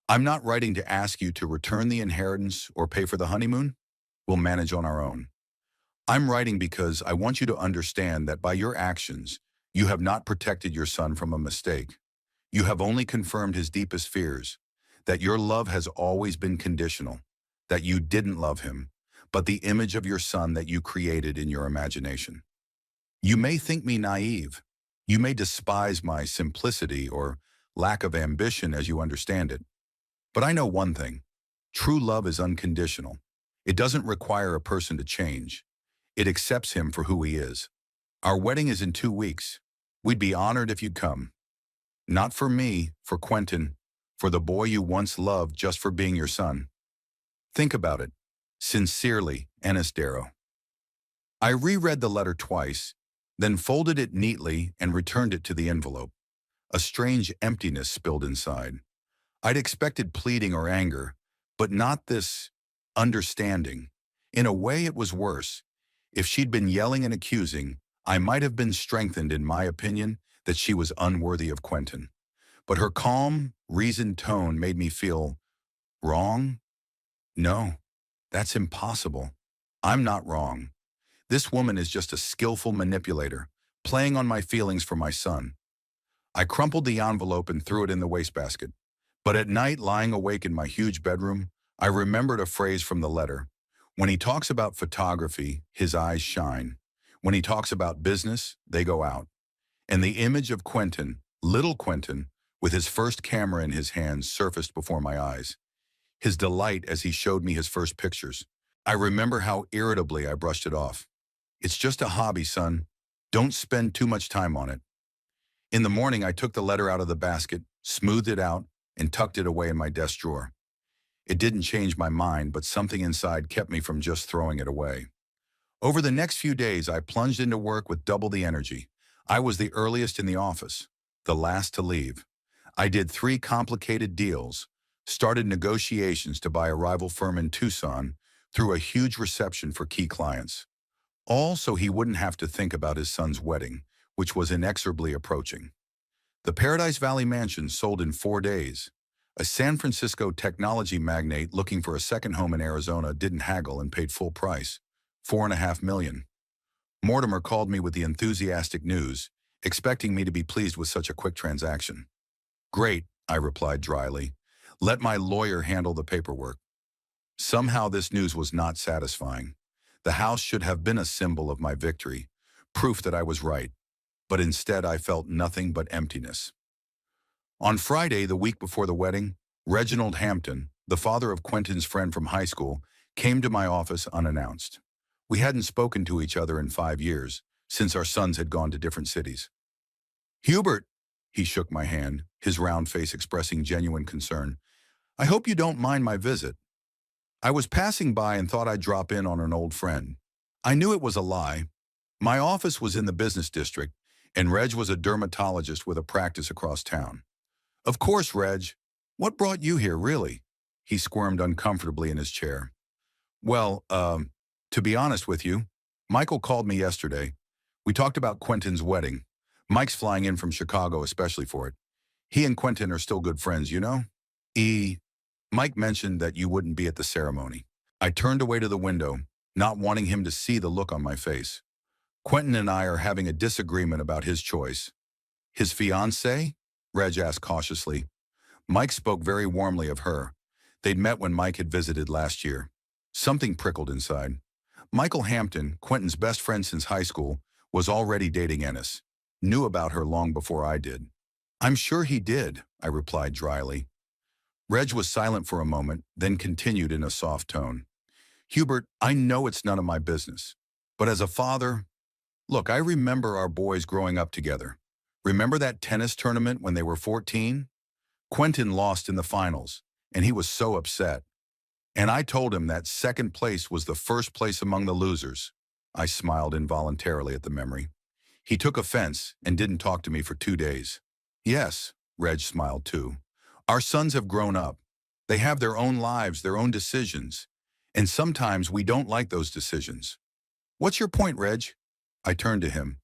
S1: I'm not writing to ask you to return the inheritance or pay for the honeymoon. We'll manage on our own. I'm writing because I want you to understand that by your actions, you have not protected your son from a mistake. You have only confirmed his deepest fears, that your love has always been conditional, that you didn't love him, but the image of your son that you created in your imagination. You may think me naive. You may despise my simplicity or lack of ambition as you understand it. But I know one thing. True love is unconditional. It doesn't require a person to change. It accepts him for who he is. Our wedding is in 2 weeks. We'd be honored if you'd come. Not for me, for Quentin, for the boy you once loved just for being your son. Think about it. Sincerely, Ennis Darrow. I reread the letter twice, then folded it neatly and returned it to the envelope. A strange emptiness spilled inside. I'd expected pleading or anger, but not this understanding. In a way, it was worse. If she'd been yelling and accusing, I might have been strengthened in my opinion that she was unworthy of Quentin. But her calm, reasoned tone made me feel wrong. No, that's impossible. I'm not wrong. This woman is just a skillful manipulator, playing on my feelings for my son. I crumpled the envelope and threw it in the wastebasket. But at night, lying awake in my huge bedroom, I remembered a phrase from the letter. When he talks about photography, his eyes shine. When he talks about business, they go out. And the image of Quentin, little Quentin, with his first camera in his hands surfaced before my eyes. His delight as he showed me his first pictures. I remember how irritably I brushed it off. It's just a hobby, son. Don't spend too much time on it. In the morning, I took the letter out of the basket, smoothed it out, and tucked it away in my desk drawer. It didn't change my mind, but something inside kept me from just throwing it away. Over the next few days, I plunged into work with double the energy. I was the earliest in the office, the last to leave. I did 3 complicated deals, started negotiations to buy a rival firm in Tucson, threw a huge reception for key clients. All so he wouldn't have to think about his son's wedding, which was inexorably approaching. The Paradise Valley mansion sold in 4 days. A San Francisco technology magnate looking for a second home in Arizona didn't haggle and paid full price, $4.5 million. Mortimer called me with the enthusiastic news, expecting me to be pleased with such a quick transaction. Great, I replied dryly. Let my lawyer handle the paperwork. Somehow this news was not satisfying. The house should have been a symbol of my victory, proof that I was right, but instead I felt nothing but emptiness. On Friday, the week before the wedding, Reginald Hampton, the father of Quentin's friend from high school, came to my office unannounced. We hadn't spoken to each other in 5 years, since our sons had gone to different cities. Hubert, he shook my hand, his round face expressing genuine concern. I hope you don't mind my visit. I was passing by and thought I'd drop in on an old friend. I knew it was a lie. My office was in the business district, and Reg was a dermatologist with a practice across town. Of course, Reg. What brought you here, really? He squirmed uncomfortably in his chair. Well, to be honest with you, Michael called me yesterday. We talked about Quentin's wedding. Mike's flying in from Chicago especially for it. He and Quentin are still good friends, you know? Mike mentioned that you wouldn't be at the ceremony. I turned away to the window, not wanting him to see the look on my face. Quentin and I are having a disagreement about his choice. His fiancée? Reg asked cautiously. Mike spoke very warmly of her. They'd met when Mike had visited last year. Something prickled inside. Michael Hampton, Quentin's best friend since high school, was already dating Ennis. Knew about her long before I did. I'm sure he did, I replied dryly. Reg was silent for a moment, then continued in a soft tone. Hubert, I know it's none of my business. But as a father, look, I remember our boys growing up together. Remember that tennis tournament when they were 14? Quentin lost in the finals, and he was so upset. And I told him that second place was the first place among the losers. I smiled involuntarily at the memory. He took offense and didn't talk to me for 2 days. Yes, Reg smiled too. Our sons have grown up. They have their own lives, their own decisions. And sometimes we don't like those decisions. What's your point, Reg? I turned to him.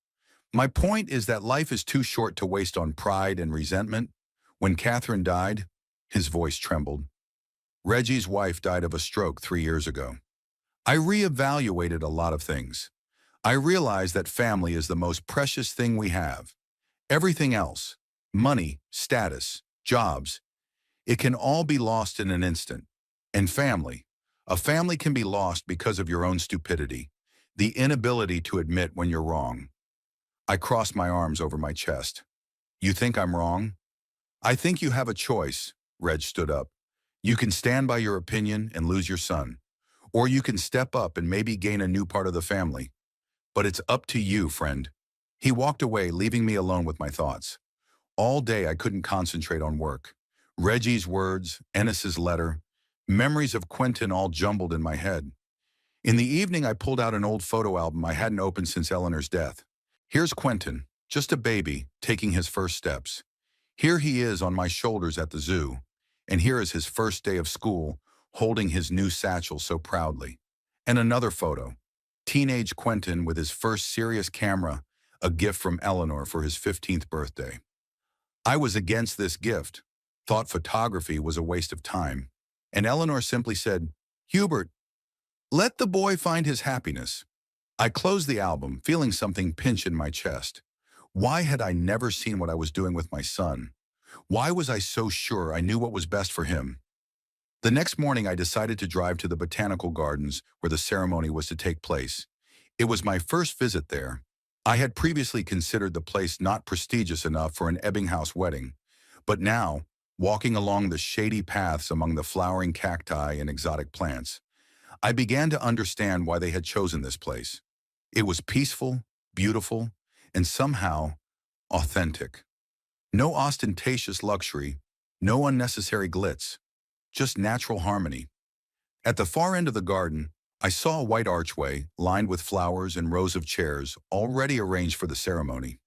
S1: My point is that life is too short to waste on pride and resentment. When Catherine died, his voice trembled. Reggie's wife died of a stroke 3 years ago. I reevaluated a lot of things. I realized that family is the most precious thing we have. Everything else, money, status, jobs, it can all be lost in an instant. And family, a family can be lost because of your own stupidity, the inability to admit when you're wrong. I crossed my arms over my chest. You think I'm wrong? I think you have a choice, Reg stood up. You can stand by your opinion and lose your son. Or you can step up and maybe gain a new part of the family. But it's up to you, friend. He walked away, leaving me alone with my thoughts. All day I couldn't concentrate on work. Reggie's words, Ennis's letter, memories of Quentin all jumbled in my head. In the evening I pulled out an old photo album I hadn't opened since Eleanor's death. Here's Quentin, just a baby, taking his first steps. Here he is on my shoulders at the zoo, and here is his first day of school, holding his new satchel so proudly. And another photo, teenage Quentin with his first serious camera, a gift from Eleanor for his 15th birthday. I was against this gift, thought photography was a waste of time, and Eleanor simply said, Hubert, let the boy find his happiness. I closed the album, feeling something pinch in my chest. Why had I never seen what I was doing with my son? Why was I so sure I knew what was best for him? The next morning I decided to drive to the botanical gardens where the ceremony was to take place. It was my first visit there. I had previously considered the place not prestigious enough for an Ebbinghaus wedding, but now, walking along the shady paths among the flowering cacti and exotic plants, I began to understand why they had chosen this place. It was peaceful, beautiful, and somehow authentic. No ostentatious luxury, no unnecessary glitz, just natural harmony. At the far end of the garden, I saw a white archway lined with flowers and rows of chairs already arranged for the ceremony.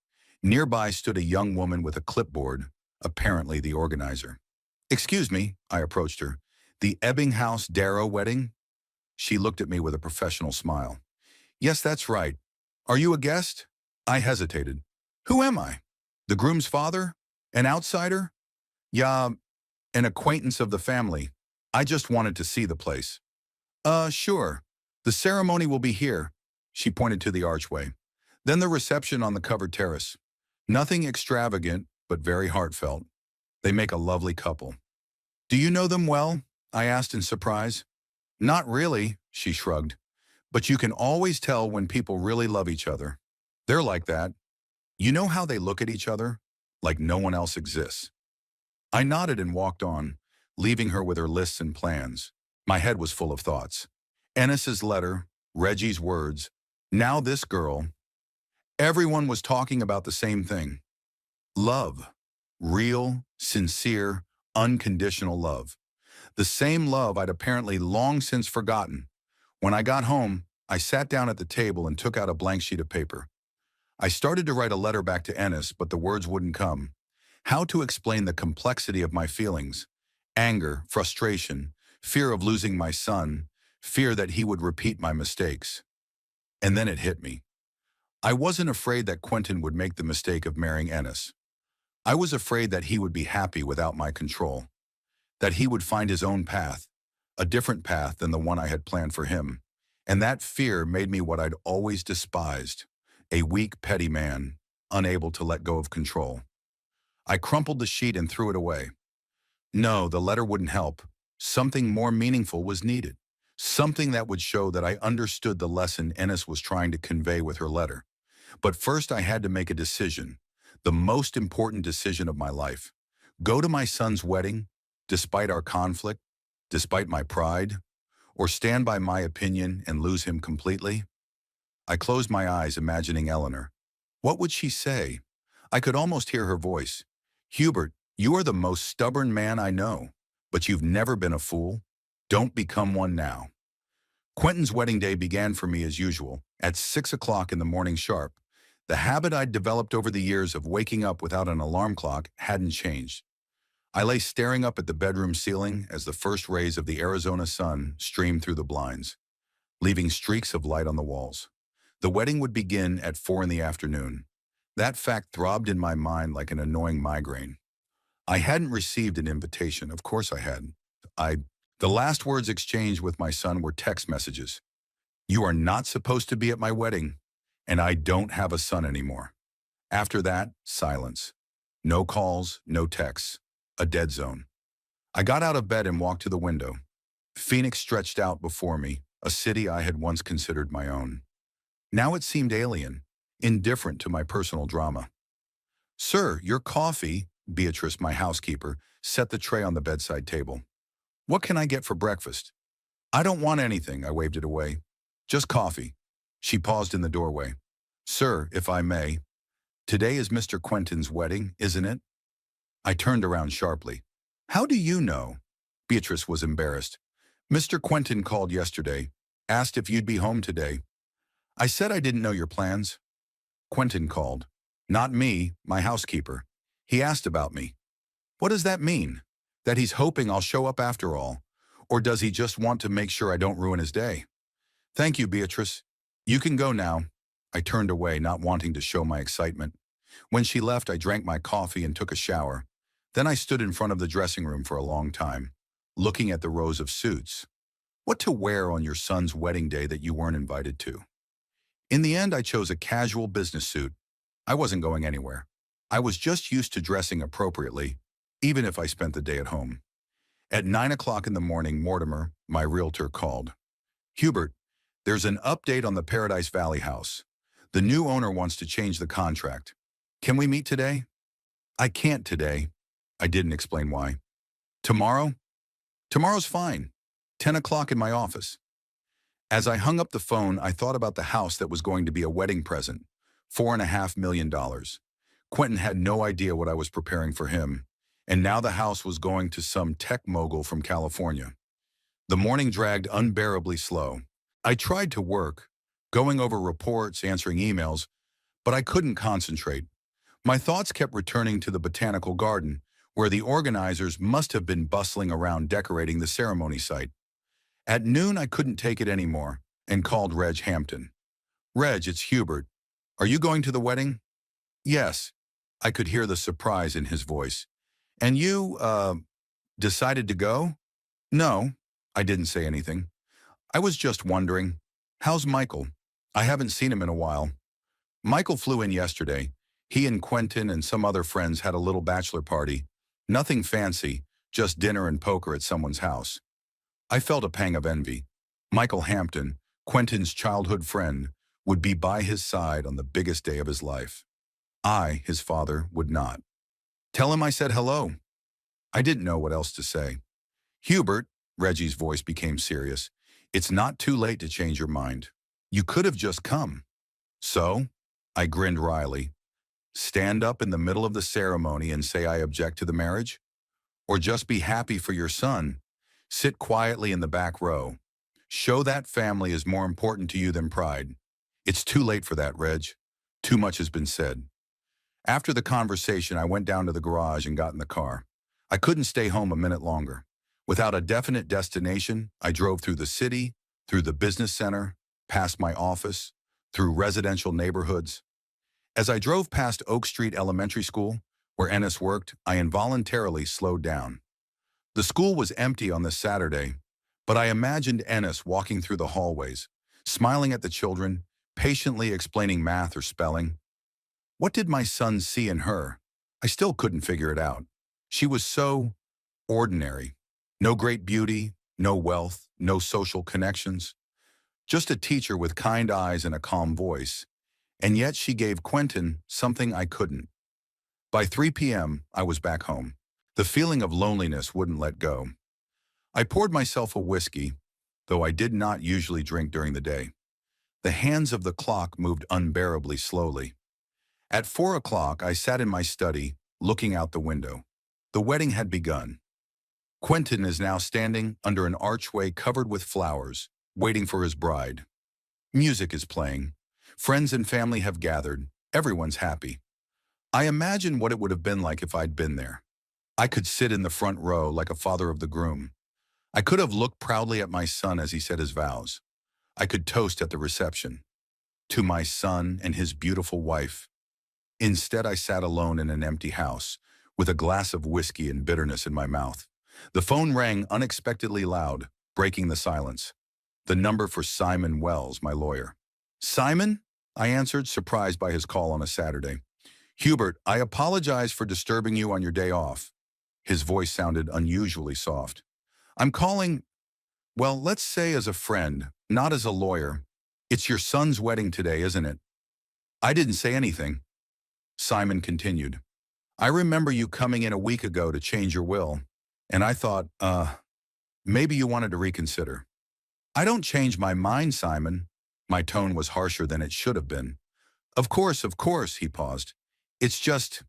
S1: Nearby stood a young woman with a clipboard, apparently the organizer. "Excuse me," I approached her. "The Ebbinghaus Darrow wedding?" She looked at me with a professional smile. "Yes, that's right. Are you a guest?" I hesitated. "Who am I? The groom's father? An outsider? Yeah, an acquaintance of the family. I just wanted to see the place." Sure. The ceremony will be here." She pointed to the archway. "Then the reception on the covered terrace. Nothing extravagant, but very heartfelt. They make a lovely couple." "Do you know them well?" I asked in surprise. "Not really," she shrugged. "But you can always tell when people really love each other. They're like that. You know how they look at each other? Like no one else exists." I nodded and walked on, leaving her with her lists and plans. My head was full of thoughts. Ennis's letter, Reggie's words, now this girl. Everyone was talking about the same thing. Love. Real, sincere, unconditional love. The same love I'd apparently long since forgotten. When I got home, I sat down at the table and took out a blank sheet of paper. I started to write a letter back to Ennis, but the words wouldn't come. How to explain the complexity of my feelings? Anger, frustration, fear of losing my son, fear that he would repeat my mistakes. And then it hit me. I wasn't afraid that Quentin would make the mistake of marrying Ennis. I was afraid that he would be happy without my control, that he would find his own path, a different path than the one I had planned for him. And that fear made me what I'd always despised, a weak, petty man, unable to let go of control. I crumpled the sheet and threw it away. No, the letter wouldn't help. Something more meaningful was needed. Something that would show that I understood the lesson Ennis was trying to convey with her letter. But first I had to make a decision, the most important decision of my life. Go to my son's wedding, despite our conflict, despite my pride, or stand by my opinion and lose him completely? I closed my eyes, imagining Eleanor. What would she say? I could almost hear her voice. "Hubert, you are the most stubborn man I know, but you've never been a fool. Don't become one now." Quentin's wedding day began for me as usual, at 6 o'clock in the morning sharp. The habit I'd developed over the years of waking up without an alarm clock hadn't changed. I lay staring up at the bedroom ceiling as the first rays of the Arizona sun streamed through the blinds, leaving streaks of light on the walls. The wedding would begin at 4 in the afternoon. That fact throbbed in my mind like an annoying migraine. I hadn't received an invitation. Of course I hadn't. The last words exchanged with my son were text messages. "You are not supposed to be at my wedding, and I don't have a son anymore." After that, silence. No calls, no texts. A dead zone. I got out of bed and walked to the window. Phoenix stretched out before me, a city I had once considered my own. Now it seemed alien, indifferent to my personal drama. "Sir, your coffee," Beatrice, my housekeeper, set the tray on the bedside table. "What can I get for breakfast?" "I don't want anything," I waved it away. "Just coffee." She paused in the doorway. "Sir, if I may, today is Mr. Quentin's wedding, isn't it?" I turned around sharply. "How do you know?" Beatrice was embarrassed. "Mr. Quentin called yesterday, asked if you'd be home today. I said I didn't know your plans." "Quentin called. Not me, my housekeeper. He asked about me." "What does that mean? That he's hoping I'll show up after all? Or does he just want to make sure I don't ruin his day?" "Thank you, Beatrice. You can go now." I turned away, not wanting to show my excitement. When she left, I drank my coffee and took a shower. Then I stood in front of the dressing room for a long time, looking at the rows of suits. What to wear on your son's wedding day that you weren't invited to? In the end, I chose a casual business suit. I wasn't going anywhere. I was just used to dressing appropriately, even if I spent the day at home. At 9 o'clock in the morning, Mortimer, my realtor, called. "Hubert, there's an update on the Paradise Valley house. The new owner wants to change the contract. Can we meet today?" "I can't today." I didn't explain why. "Tomorrow?" "Tomorrow's fine. 10 o'clock in my office." As I hung up the phone, I thought about the house that was going to be a wedding present. $4.5 million. Quentin had no idea what I was preparing for him, and now the house was going to some tech mogul from California. The morning dragged unbearably slow. I tried to work, going over reports, answering emails, but I couldn't concentrate. My thoughts kept returning to the botanical garden, where the organizers must have been bustling around decorating the ceremony site. At noon, I couldn't take it anymore and called Reg Hampton. Reg, it's Hubert. Are you going to the wedding? Yes. I could hear the surprise in his voice. And you, decided to go? No. I didn't say anything. I was just wondering. How's Michael? I haven't seen him in a while. Michael flew in yesterday. He and Quentin and some other friends had a little bachelor party. Nothing fancy, just dinner and poker at someone's house. I felt a pang of envy. Michael Hampton, Quentin's childhood friend, would be by his side on the biggest day of his life. I, his father, would not. Tell him I said hello. I didn't know what else to say. Hubert, Reggie's voice became serious. It's not too late to change your mind. You could have just come. So? I grinned wryly. Stand up in the middle of the ceremony and say I object to the marriage? Or just be happy for your son? Sit quietly in the back row. Show that family is more important to you than pride. It's too late for that, Reg. Too much has been said. After the conversation, I went down to the garage and got in the car. I couldn't stay home a minute longer. Without a definite destination, I drove through the city, through the business center, past my office, through residential neighborhoods. As I drove past Oak Street Elementary School, where Ennis worked, I involuntarily slowed down. The school was empty on this Saturday, but I imagined Ennis walking through the hallways, smiling at the children, patiently explaining math or spelling. What did my son see in her? I still couldn't figure it out. She was so ordinary. No great beauty, no wealth, no social connections. Just a teacher with kind eyes and a calm voice. And yet she gave Quentin something I couldn't. By 3 p.m., I was back home. The feeling of loneliness wouldn't let go. I poured myself a whiskey, though I did not usually drink during the day. The hands of the clock moved unbearably slowly. At 4 o'clock, I sat in my study, looking out the window. The wedding had begun. Quentin is now standing under an archway covered with flowers, waiting for his bride. Music is playing. Friends and family have gathered. Everyone's happy. I imagine what it would have been like if I'd been there. I could sit in the front row like a father of the groom. I could have looked proudly at my son as he said his vows. I could toast at the reception. To my son and his beautiful wife. Instead, I sat alone in an empty house, with a glass of whiskey and bitterness in my mouth. The phone rang unexpectedly loud, breaking the silence. The number for Simon Wells, my lawyer. Simon? I answered, surprised by his call on a Saturday. Hubert, I apologize for disturbing you on your day off. His voice sounded unusually soft. I'm calling, well, let's say as a friend, not as a lawyer. It's your son's wedding today, isn't it? I didn't say anything. Simon continued. I remember you coming in a week ago to change your will, and I thought, maybe you wanted to reconsider. I don't change my mind, Simon. My tone was harsher than it should have been. Of course, he paused. It's just,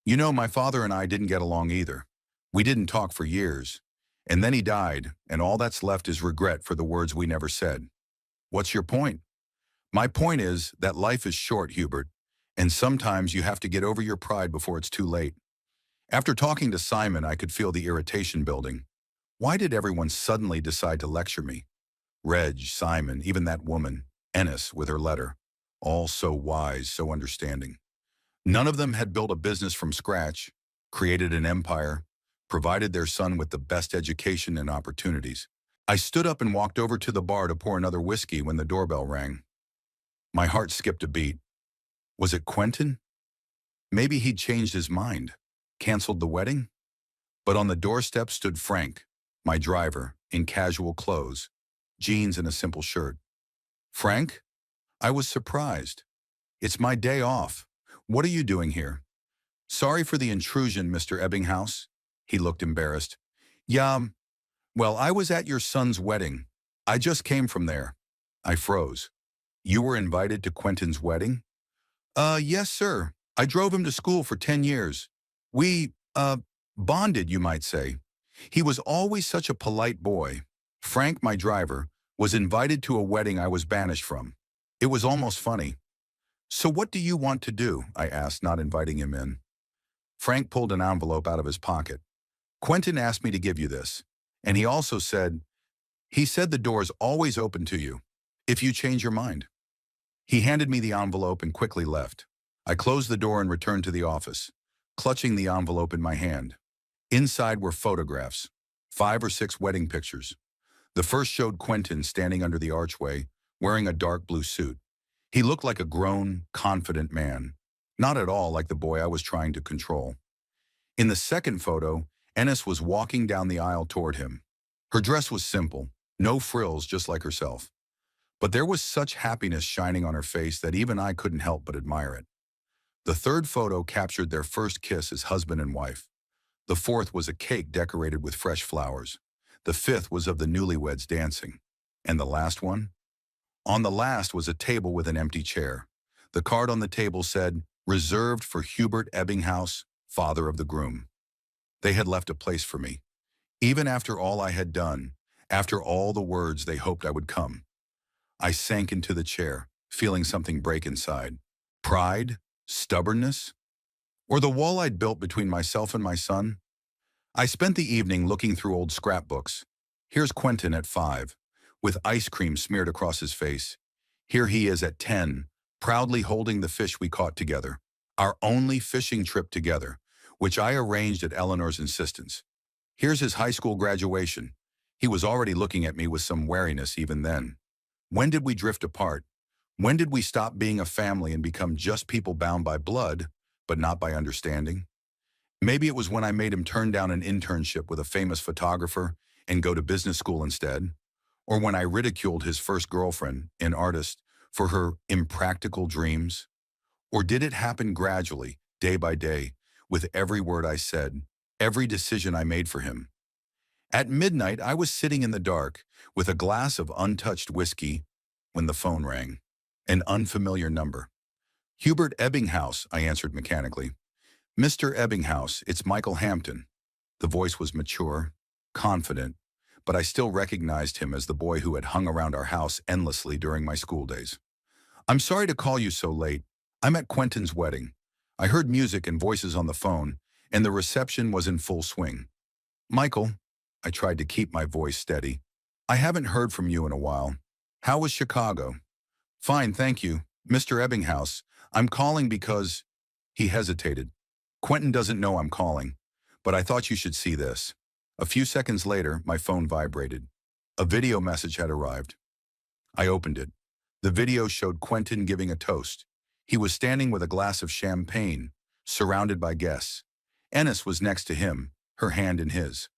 S1: you know, my father and I didn't get along either. We didn't talk for years. And then he died, and all that's left is regret for the words we never said. What's your point? My point is that life is short, Hubert, and sometimes you have to get over your pride before it's too late. After talking to Simon, I could feel the irritation building. Why did everyone suddenly decide to lecture me? Reg, Simon, even that woman, Ennis, with her letter. All so wise, so understanding. None of them had built a business from scratch, created an empire, provided their son with the best education and opportunities. I stood up and walked over to the bar to pour another whiskey when the doorbell rang. My heart skipped a beat. Was it Quentin? Maybe he'd changed his mind, canceled the wedding? But on the doorstep stood Frank, my driver, in casual clothes, jeans and a simple shirt. Frank? I was surprised. It's my day off. What are you doing here? Sorry for the intrusion, Mr. Ebbinghaus. He looked embarrassed. Yeah, well, I was at your son's wedding. I just came from there. I froze. You were invited to Quentin's wedding? Yes, sir. I drove him to school for 10 years. We bonded, you might say. He was always such a polite boy. Frank, my driver, was invited to a wedding I was banished from. It was almost funny. So what do you want to do? I asked, not inviting him in. Frank pulled an envelope out of his pocket. Quentin asked me to give you this. And he said the door's always open to you, if you change your mind. He handed me the envelope and quickly left. I closed the door and returned to the office, clutching the envelope in my hand. Inside were photographs, 5 or 6 wedding pictures. The first showed Quentin standing under the archway, wearing a dark blue suit. He looked like a grown, confident man, not at all like the boy I was trying to control. In the second photo, Ennis was walking down the aisle toward him. Her dress was simple, no frills, just like herself. But there was such happiness shining on her face that even I couldn't help but admire it. The third photo captured their first kiss as husband and wife. The fourth was a cake decorated with fresh flowers. The fifth was of the newlyweds dancing. And the last one? On the last was a table with an empty chair. The card on the table said, "Reserved for Hubert Ebbinghaus, father of the groom." They had left a place for me. Even after all I had done, after all the words they hoped I would come. I sank into the chair, feeling something break inside. Pride? Stubbornness? Or the wall I'd built between myself and my son? I spent the evening looking through old scrapbooks. Here's Quentin at 5, with ice cream smeared across his face. Here he is at 10, proudly holding the fish we caught together. Our only fishing trip together, which I arranged at Eleanor's insistence. Here's his high school graduation. He was already looking at me with some wariness even then. When did we drift apart? When did we stop being a family and become just people bound by blood, but not by understanding? Maybe it was when I made him turn down an internship with a famous photographer and go to business school instead, or when I ridiculed his first girlfriend, an artist, for her impractical dreams. Or did it happen gradually, day by day, with every word I said, every decision I made for him? At midnight, I was sitting in the dark with a glass of untouched whiskey when the phone rang. An unfamiliar number. "Hubert Ebbinghaus," I answered mechanically. "Mr. Ebbinghaus, it's Michael Hampton." The voice was mature, confident, but I still recognized him as the boy who had hung around our house endlessly during my school days. "I'm sorry to call you so late. I'm at Quentin's wedding. I heard music and voices on the phone, and the reception was in full swing. Michael," I tried to keep my voice steady, "I haven't heard from you in a while. How was Chicago?" "Fine, thank you. Mr. Ebbinghaus, I'm calling because—" He hesitated. "Quentin doesn't know I'm calling, but I thought you should see this." A few seconds later, my phone vibrated. A video message had arrived. I opened it. The video showed Quentin giving a toast. He was standing with a glass of champagne, surrounded by guests. Ennis was next to him, her hand in his.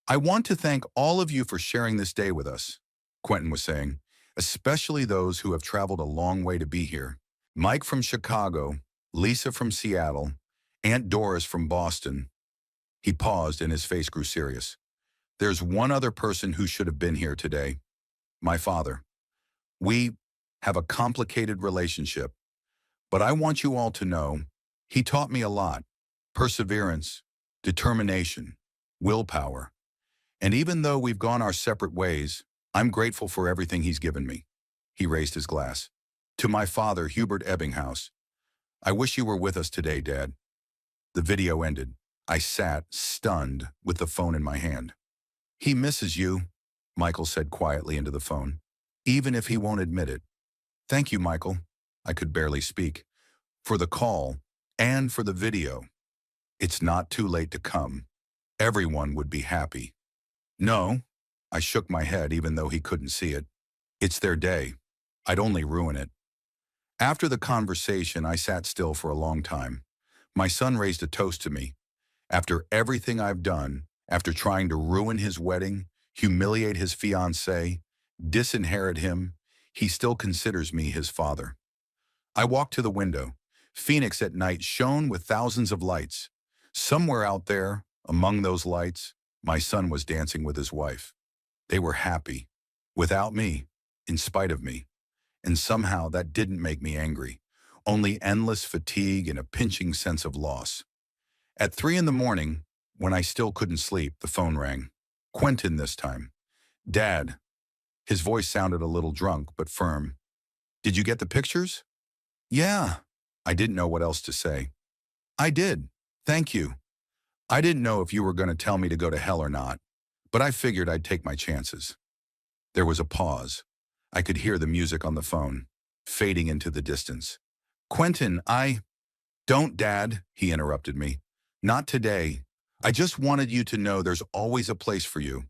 S1: "I want to thank all of you for sharing this day with us," Quentin was saying, "especially those who have traveled a long way to be here. Mike from Chicago, Lisa from Seattle, Aunt Doris from Boston." He paused and his face grew serious. "There's one other person who should have been here today. My father. We have a complicated relationship, but I want you all to know he taught me a lot. Perseverance, determination, willpower. And even though we've gone our separate ways, I'm grateful for everything he's given me." He raised his glass. "To my father, Hubert Ebbinghaus. I wish you were with us today, Dad." The video ended. I sat, stunned, with the phone in my hand. "He misses you," Michael said quietly into the phone, "even if he won't admit it. Thank you, Michael." I could barely speak. "For the call, and for the video. It's not too late to come. Everyone would be happy." "No." I shook my head even though he couldn't see it. "It's their day. I'd only ruin it." After the conversation, I sat still for a long time. My son raised a toast to me. After everything I've done, after trying to ruin his wedding, humiliate his fiancée, disinherit him, he still considers me his father. I walked to the window. Phoenix at night shone with thousands of lights. Somewhere out there, among those lights, my son was dancing with his wife. They were happy. Without me. in spite of me. And somehow that didn't make me angry. Only endless fatigue and a pinching sense of loss. At 3 in the morning, when I still couldn't sleep, the phone rang. Quentin this time. Dad. His voice sounded a little drunk, but firm. Did you get the pictures? Yeah. I didn't know what else to say. I did. Thank you. I didn't know if you were going to tell me to go to hell or not, but I figured I'd take my chances. There was a pause. I could hear the music on the phone, fading into the distance. Quentin, Don't, Dad, he interrupted me. Not today. I just wanted you to know there's always a place for you.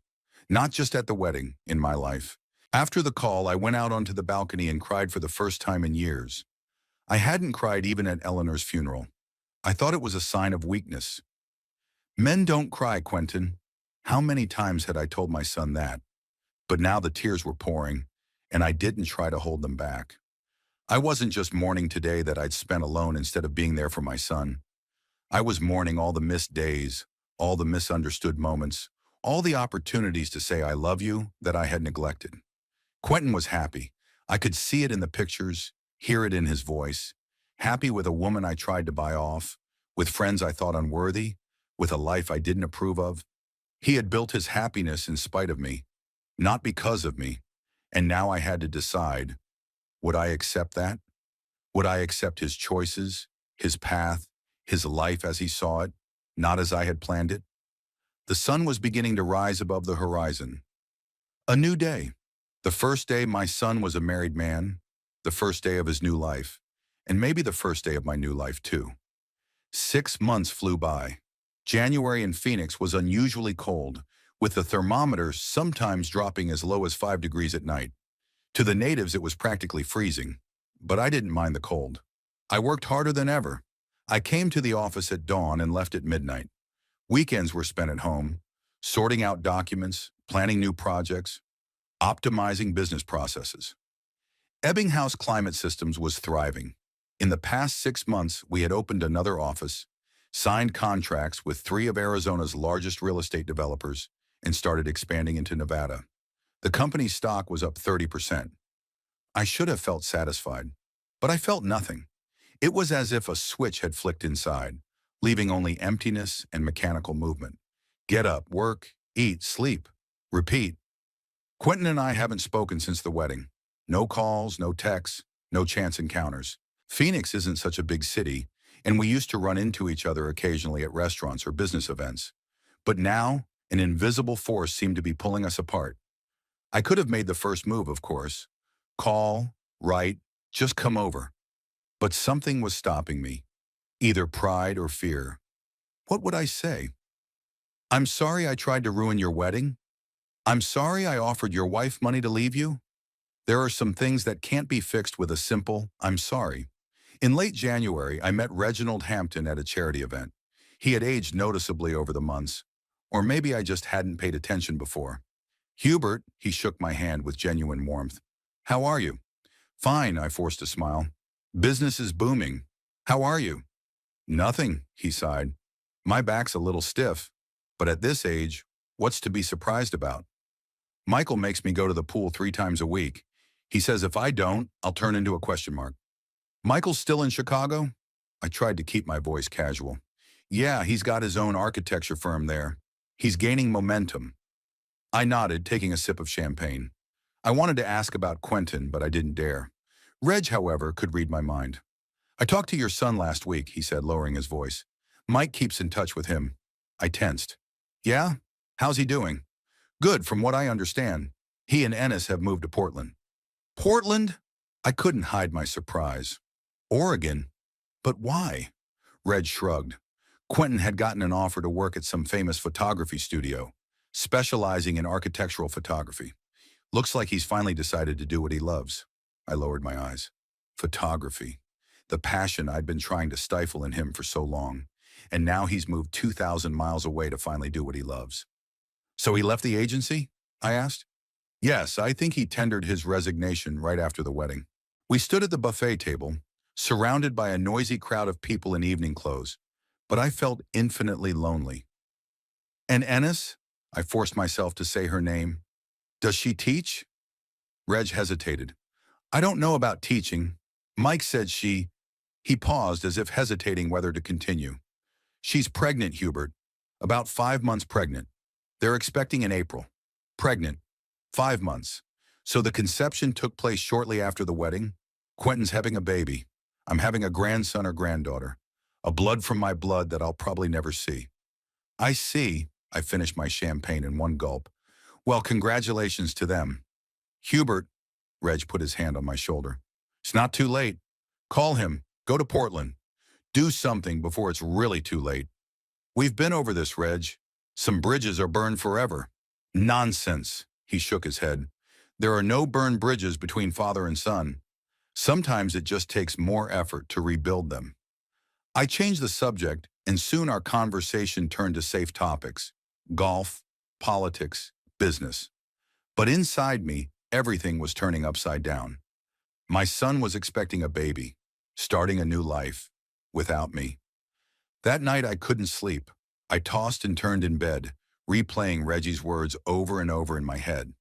S1: Not just at the wedding, in my life. After the call, I went out onto the balcony and cried for the first time in years. I hadn't cried even at Eleanor's funeral. I thought it was a sign of weakness. Men don't cry, Quentin. How many times had I told my son that? But now the tears were pouring, and I didn't try to hold them back. I wasn't just mourning today that I'd spent alone instead of being there for my son. I was mourning all the missed days, all the misunderstood moments, all the opportunities to say I love you that I had neglected. Quentin was happy. I could see it in the pictures, hear it in his voice. Happy with a woman I tried to buy off, with friends I thought unworthy, with a life I didn't approve of. He had built his happiness in spite of me, not because of me. And now I had to decide, would I accept that? Would I accept his choices, his path, his life as he saw it, not as I had planned it? The sun was beginning to rise above the horizon. A new day. The first day my son was a married man, the first day of his new life, and maybe the first day of my new life too. 6 months flew by. January in Phoenix was unusually cold, with the thermometer sometimes dropping as low as 5 degrees at night. To the natives, it was practically freezing, but I didn't mind the cold. I worked harder than ever. I came to the office at dawn and left at midnight. Weekends were spent at home, sorting out documents, planning new projects, optimizing business processes. Ebbinghaus Climate Systems was thriving. In the past 6 months, we had opened another office, signed contracts with 3 of Arizona's largest real estate developers, and started expanding into Nevada. The company's stock was up 30%. I should have felt satisfied, but I felt nothing. It was as if a switch had flicked inside, leaving only emptiness and mechanical movement. Get up, work, eat, sleep, repeat. Quentin and I haven't spoken since the wedding. No calls, no texts, no chance encounters. Phoenix isn't such a big city, and we used to run into each other occasionally at restaurants or business events. But now, an invisible force seemed to be pulling us apart. I could have made the first move, of course. Call, write, just come over. But something was stopping me, either pride or fear. What would I say? I'm sorry I tried to ruin your wedding. I'm sorry I offered your wife money to leave you. There are some things that can't be fixed with a simple, I'm sorry. In late January, I met Reginald Hampton at a charity event. He had aged noticeably over the months, or maybe I just hadn't paid attention before. Hubert, he shook my hand with genuine warmth. How are you? Fine, I forced a smile. Business is booming. How are you? Nothing, he sighed. My back's a little stiff, but at this age, what's to be surprised about? Michael makes me go to the pool 3 times a week. He says if I don't, I'll turn into a question mark. Michael's still in Chicago? I tried to keep my voice casual. Yeah, he's got his own architecture firm there. He's gaining momentum. I nodded, taking a sip of champagne. I wanted to ask about Quentin, but I didn't dare. Reg, however, could read my mind. I talked to your son last week, he said, lowering his voice. Mike keeps in touch with him. I tensed. Yeah? How's he doing? Good, from what I understand. He and Ennis have moved to Portland. Portland? I couldn't hide my surprise. Oregon? But why? Reg shrugged. Quentin had gotten an offer to work at some famous photography studio, specializing in architectural photography. Looks like he's finally decided to do what he loves. I lowered my eyes. Photography. The passion I'd been trying to stifle in him for so long. And now he's moved 2,000 miles away to finally do what he loves. So he left the agency? I asked. Yes, I think he tendered his resignation right after the wedding. We stood at the buffet table, surrounded by a noisy crowd of people in evening clothes, but I felt infinitely lonely. And Ennis? I forced myself to say her name. Does she teach? Reg hesitated. I don't know about teaching. Mike said he paused as if hesitating whether to continue. She's pregnant, Hubert. About 5 months pregnant. They're expecting in April. Pregnant. 5 months. So the conception took place shortly after the wedding? Quentin's having a baby. I'm having a grandson or granddaughter. A blood from my blood that I'll probably never see. I see. I finished my champagne in one gulp. Well, congratulations to them. Hubert, Reg put his hand on my shoulder. It's not too late. Call him. Go to Portland. Do something before it's really too late. We've been over this, Reg. Some bridges are burned forever. Nonsense. He shook his head. There are no burned bridges between father and son. Sometimes it just takes more effort to rebuild them. I changed the subject, and soon our conversation turned to safe topics: golf, politics, business. But inside me, everything was turning upside down. My son was expecting a baby, starting a new life, without me. That night I couldn't sleep. I tossed and turned in bed, replaying Reggie's words over and over in my head.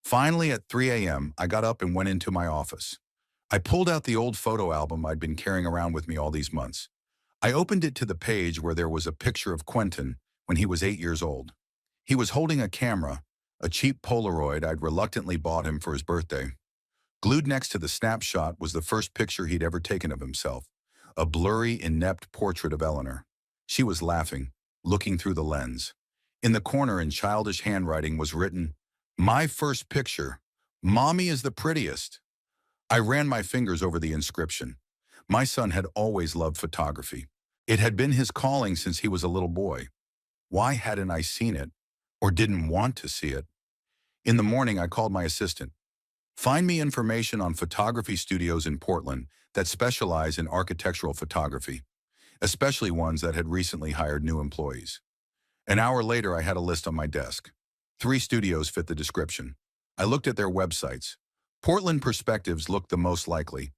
S1: Finally, at 3 a.m., I got up and went into my office. I pulled out the old photo album I'd been carrying around with me all these months. I opened it to the page where there was a picture of Quentin when he was 8 years old. He was holding a camera, a cheap Polaroid I'd reluctantly bought him for his birthday. Glued next to the snapshot was the first picture he'd ever taken of himself, a blurry, inept portrait of Eleanor. She was laughing, looking through the lens. In the corner in childish handwriting was written, "My first picture. Mommy is the prettiest." I ran my fingers over the inscription. My son had always loved photography. It had been his calling since he was a little boy. Why hadn't I seen it, or didn't want to see it? In the morning, I called my assistant. Find me information on photography studios in Portland that specialize in architectural photography, especially ones that had recently hired new employees. An hour later, I had a list on my desk. 3 studios fit the description. I looked at their websites. Portland Perspectives looked the most likely.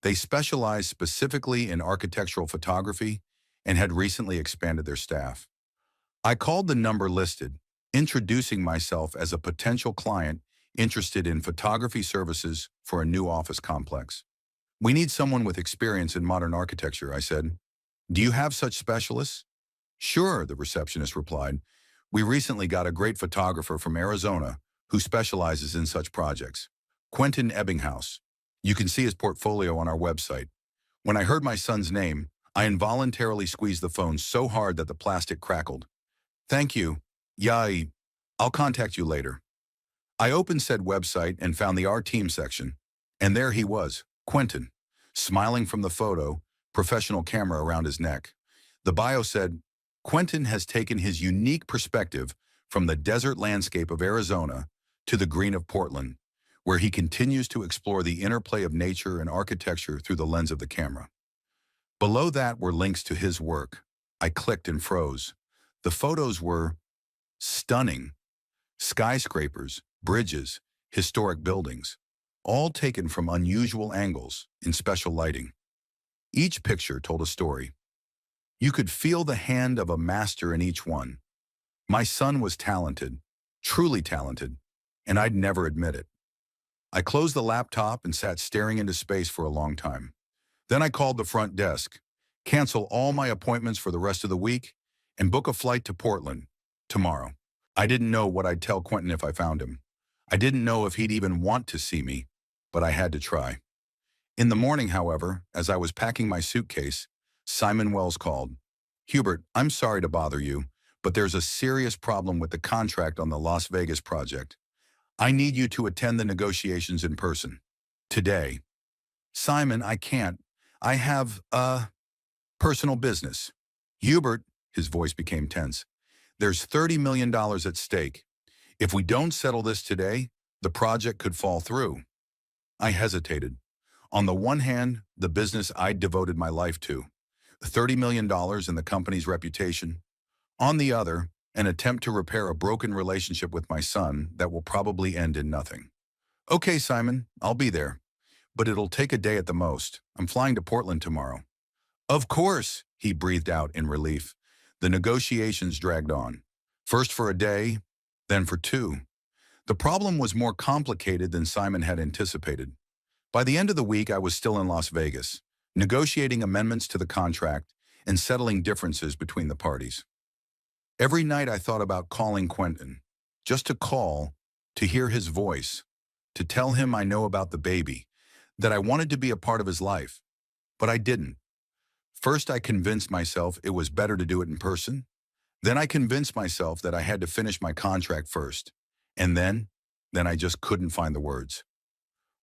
S1: They specialize specifically in architectural photography and had recently expanded their staff. I called the number listed, introducing myself as a potential client interested in photography services for a new office complex. We need someone with experience in modern architecture, I said. Do you have such specialists? Sure, the receptionist replied. We recently got a great photographer from Arizona who specializes in such projects. Quentin Ebbinghaus. You can see his portfolio on our website. When I heard my son's name, I involuntarily squeezed the phone so hard that the plastic crackled. Thank you. Yeah, I'll contact you later. I opened said website and found the Our Team section. And there he was, Quentin, smiling from the photo, professional camera around his neck. The bio said, Quentin has taken his unique perspective from the desert landscape of Arizona to the green of Portland, where he continues to explore the interplay of nature and architecture through the lens of the camera. Below that were links to his work. I clicked and froze. The photos were stunning. Skyscrapers, bridges, historic buildings, all taken from unusual angles in special lighting. Each picture told a story. You could feel the hand of a master in each one. My son was talented, truly talented, and I'd never admit it. I closed the laptop and sat staring into space for a long time. Then I called the front desk, cancel all my appointments for the rest of the week, and book a flight to Portland tomorrow. I didn't know what I'd tell Quentin if I found him. I didn't know if he'd even want to see me, but I had to try. In the morning, however, as I was packing my suitcase, Simon Wells called. Hubert, I'm sorry to bother you, but there's a serious problem with the contract on the Las Vegas project. I need you to attend the negotiations in person. Today. Simon, I can't. I have, personal business. Hubert, his voice became tense. There's $30 million at stake. If we don't settle this today, the project could fall through. I hesitated. On the one hand, the business I'd devoted my life to. $30 million in the company's reputation. On the other, an attempt to repair a broken relationship with my son that will probably end in nothing. Okay, Simon, I'll be there. But it'll take a day at the most. I'm flying to Portland tomorrow. Of course, he breathed out in relief. The negotiations dragged on. First for a day, then for 2. The problem was more complicated than Simon had anticipated. By the end of the week, I was still in Las Vegas, negotiating amendments to the contract and settling differences between the parties. Every night I thought about calling Quentin, just to call, to hear his voice, to tell him I know about the baby, that I wanted to be a part of his life. But I didn't. First, I convinced myself it was better to do it in person. Then I convinced myself that I had to finish my contract first. And then I just couldn't find the words.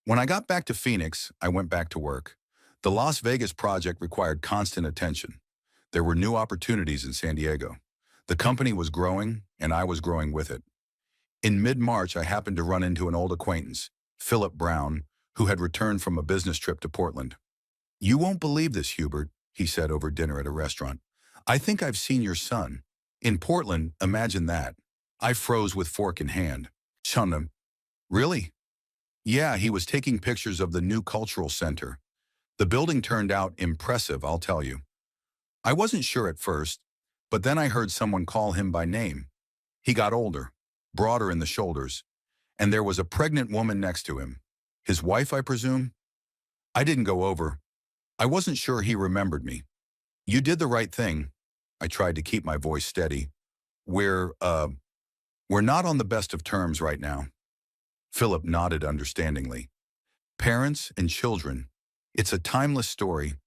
S1: When I got back to Phoenix, I went back to work. The Las Vegas project required constant attention. There were new opportunities in San Diego. The company was growing, and I was growing with it. In mid-March, I happened to run into an old acquaintance, Philip Brown, who had returned from a business trip to Portland. "You won't believe this, Hubert," he said over dinner at a restaurant. "I think I've seen your son. In Portland, imagine that." I froze with fork in hand. "Chunam, really?" "Yeah, he was taking pictures of the new cultural center. The building turned out impressive, I'll tell you." I wasn't sure at first, but then I heard someone call him by name. He got older, broader in the shoulders, and there was a pregnant woman next to him. His wife, I presume? I didn't go over. I wasn't sure he remembered me. "You did the right thing." I tried to keep my voice steady. We're not on the best of terms right now." Philip nodded understandingly. "Parents and children. It's a timeless story.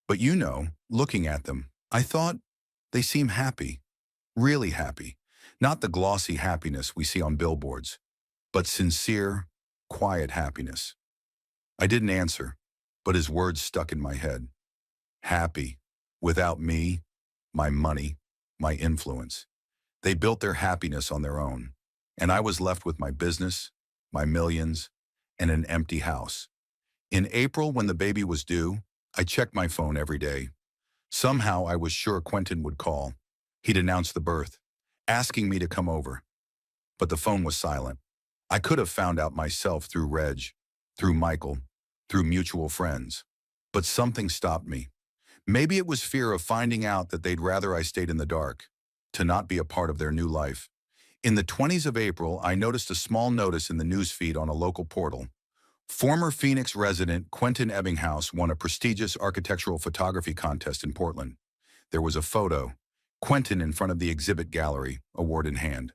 S1: But you know, looking at them, I thought they seem happy. Really happy. Not the glossy happiness we see on billboards, but sincere, quiet happiness." I didn't answer, but his words stuck in my head. Happy. Without me, my money, my influence. They built their happiness on their own, and I was left with my business, my millions, and an empty house. In April, when the baby was due, I checked my phone every day. Somehow I was sure Quentin would call. He'd announce the birth, asking me to come over. But the phone was silent. I could have found out myself through Reg, through Michael, through mutual friends. But something stopped me. Maybe it was fear of finding out that they'd rather I stayed in the dark, to not be a part of their new life. In the 20s of April, I noticed a small notice in the newsfeed on a local portal. Former Phoenix resident Quentin Ebbinghaus won a prestigious architectural photography contest in Portland. There was a photo, Quentin in front of the exhibit gallery, award in hand.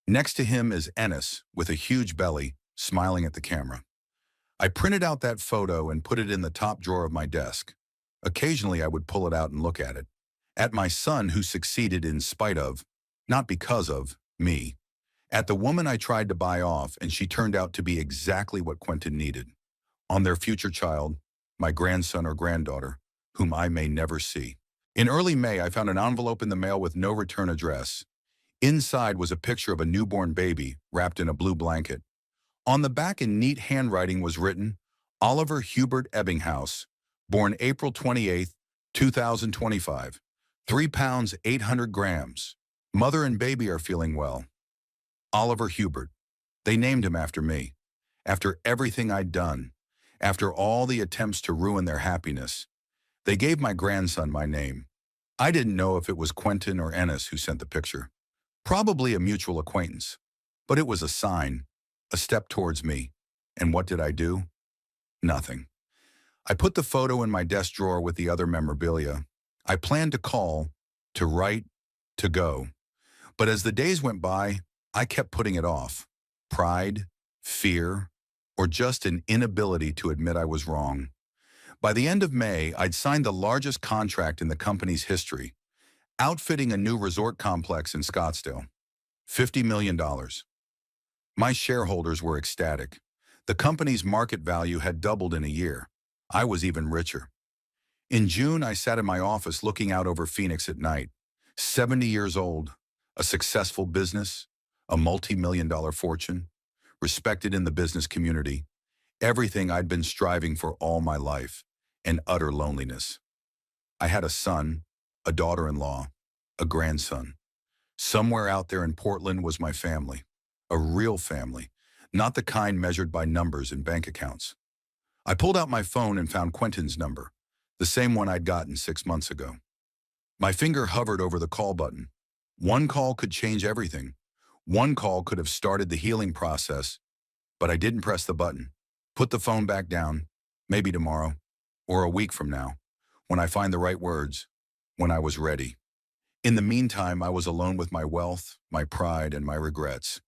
S1: Next to him is Ennis, with a huge belly, smiling at the camera. I printed out that photo and put it in the top drawer of my desk. Occasionally I would pull it out and look at it. At my son who succeeded in spite of, not because of, me. At the woman I tried to buy off and she turned out to be exactly what Quentin needed. On their future child, my grandson or granddaughter, whom I may never see. In early May, I found an envelope in the mail with no return address. Inside was a picture of a newborn baby wrapped in a blue blanket. On the back in neat handwriting was written, Oliver Hubert Ebbinghaus, born April 28, 2025, 3 pounds 800 grams. Mother and baby are feeling well. Oliver Hubert. They named him after me. After everything I'd done. After all the attempts to ruin their happiness. They gave my grandson my name. I didn't know if it was Quentin or Ennis who sent the picture. Probably a mutual acquaintance. But it was a sign, a step towards me. And what did I do? Nothing. I put the photo in my desk drawer with the other memorabilia. I planned to call, to write, to go. But as the days went by, I kept putting it off. Pride, fear, or just an inability to admit I was wrong. By the end of May, I'd signed the largest contract in the company's history, outfitting a new resort complex in Scottsdale. $50 million. My shareholders were ecstatic. The company's market value had doubled in a year. I was even richer. In June, I sat in my office looking out over Phoenix at night. 70 years old, a successful business, a multi-million-dollar fortune, respected in the business community, everything I'd been striving for all my life, and utter loneliness. I had a son, a daughter-in-law, a grandson. Somewhere out there in Portland was my family, a real family, not the kind measured by numbers in bank accounts. I pulled out my phone and found Quentin's number, the same one I'd gotten 6 months ago. My finger hovered over the call button. One call could change everything. One call could have started the healing process, but I didn't press the button. Put the phone back down, maybe tomorrow, or a week from now, when I find the right words, when I was ready. In the meantime, I was alone with my wealth, my pride, and my regrets.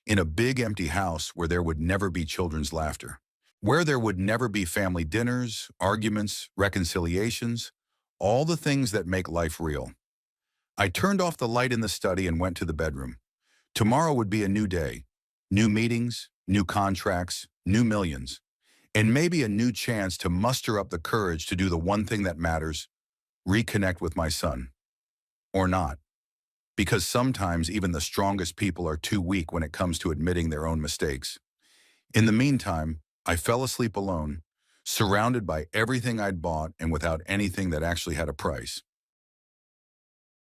S1: In a big empty house where there would never be children's laughter. Where there would never be family dinners, arguments, reconciliations, all the things that make life real. I turned off the light in the study and went to the bedroom. Tomorrow would be a new day. New meetings, new contracts, new millions. And maybe a new chance to muster up the courage to do the one thing that matters, reconnect with my son. Or not. Because sometimes even the strongest people are too weak when it comes to admitting their own mistakes. In the meantime, I fell asleep alone, surrounded by everything I'd bought and without anything that actually had a price.